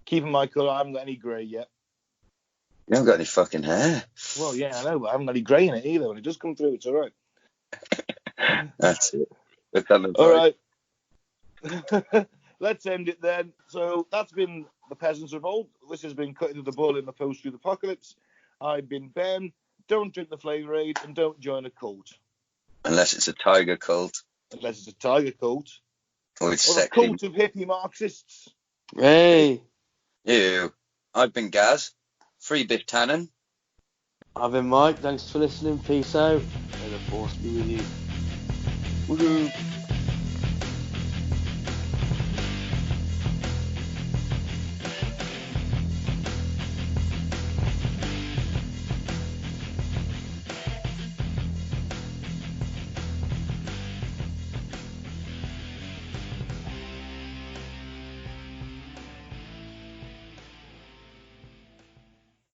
Keeping my colour, I haven't got any grey yet. You haven't got any fucking hair. Well, yeah, I know, but I haven't got any grey in it either. When it does come through, it's all right. That's it. All right. Let's end it then. So that's been the Peasants Revolt. This has been Cutting to the Bull in the Post-Truth Apocalypse. I've been Ben. Don't drink the Flavour Aid and don't join a cult. Unless it's a tiger cult. Unless it's a tiger cult. Or it's a cult of hippie Marxists. Hey. Ew. I've been Gaz. Free Biff Tannen. I've been Mike. Thanks for listening. Peace out. May the force be with you. Woohoo.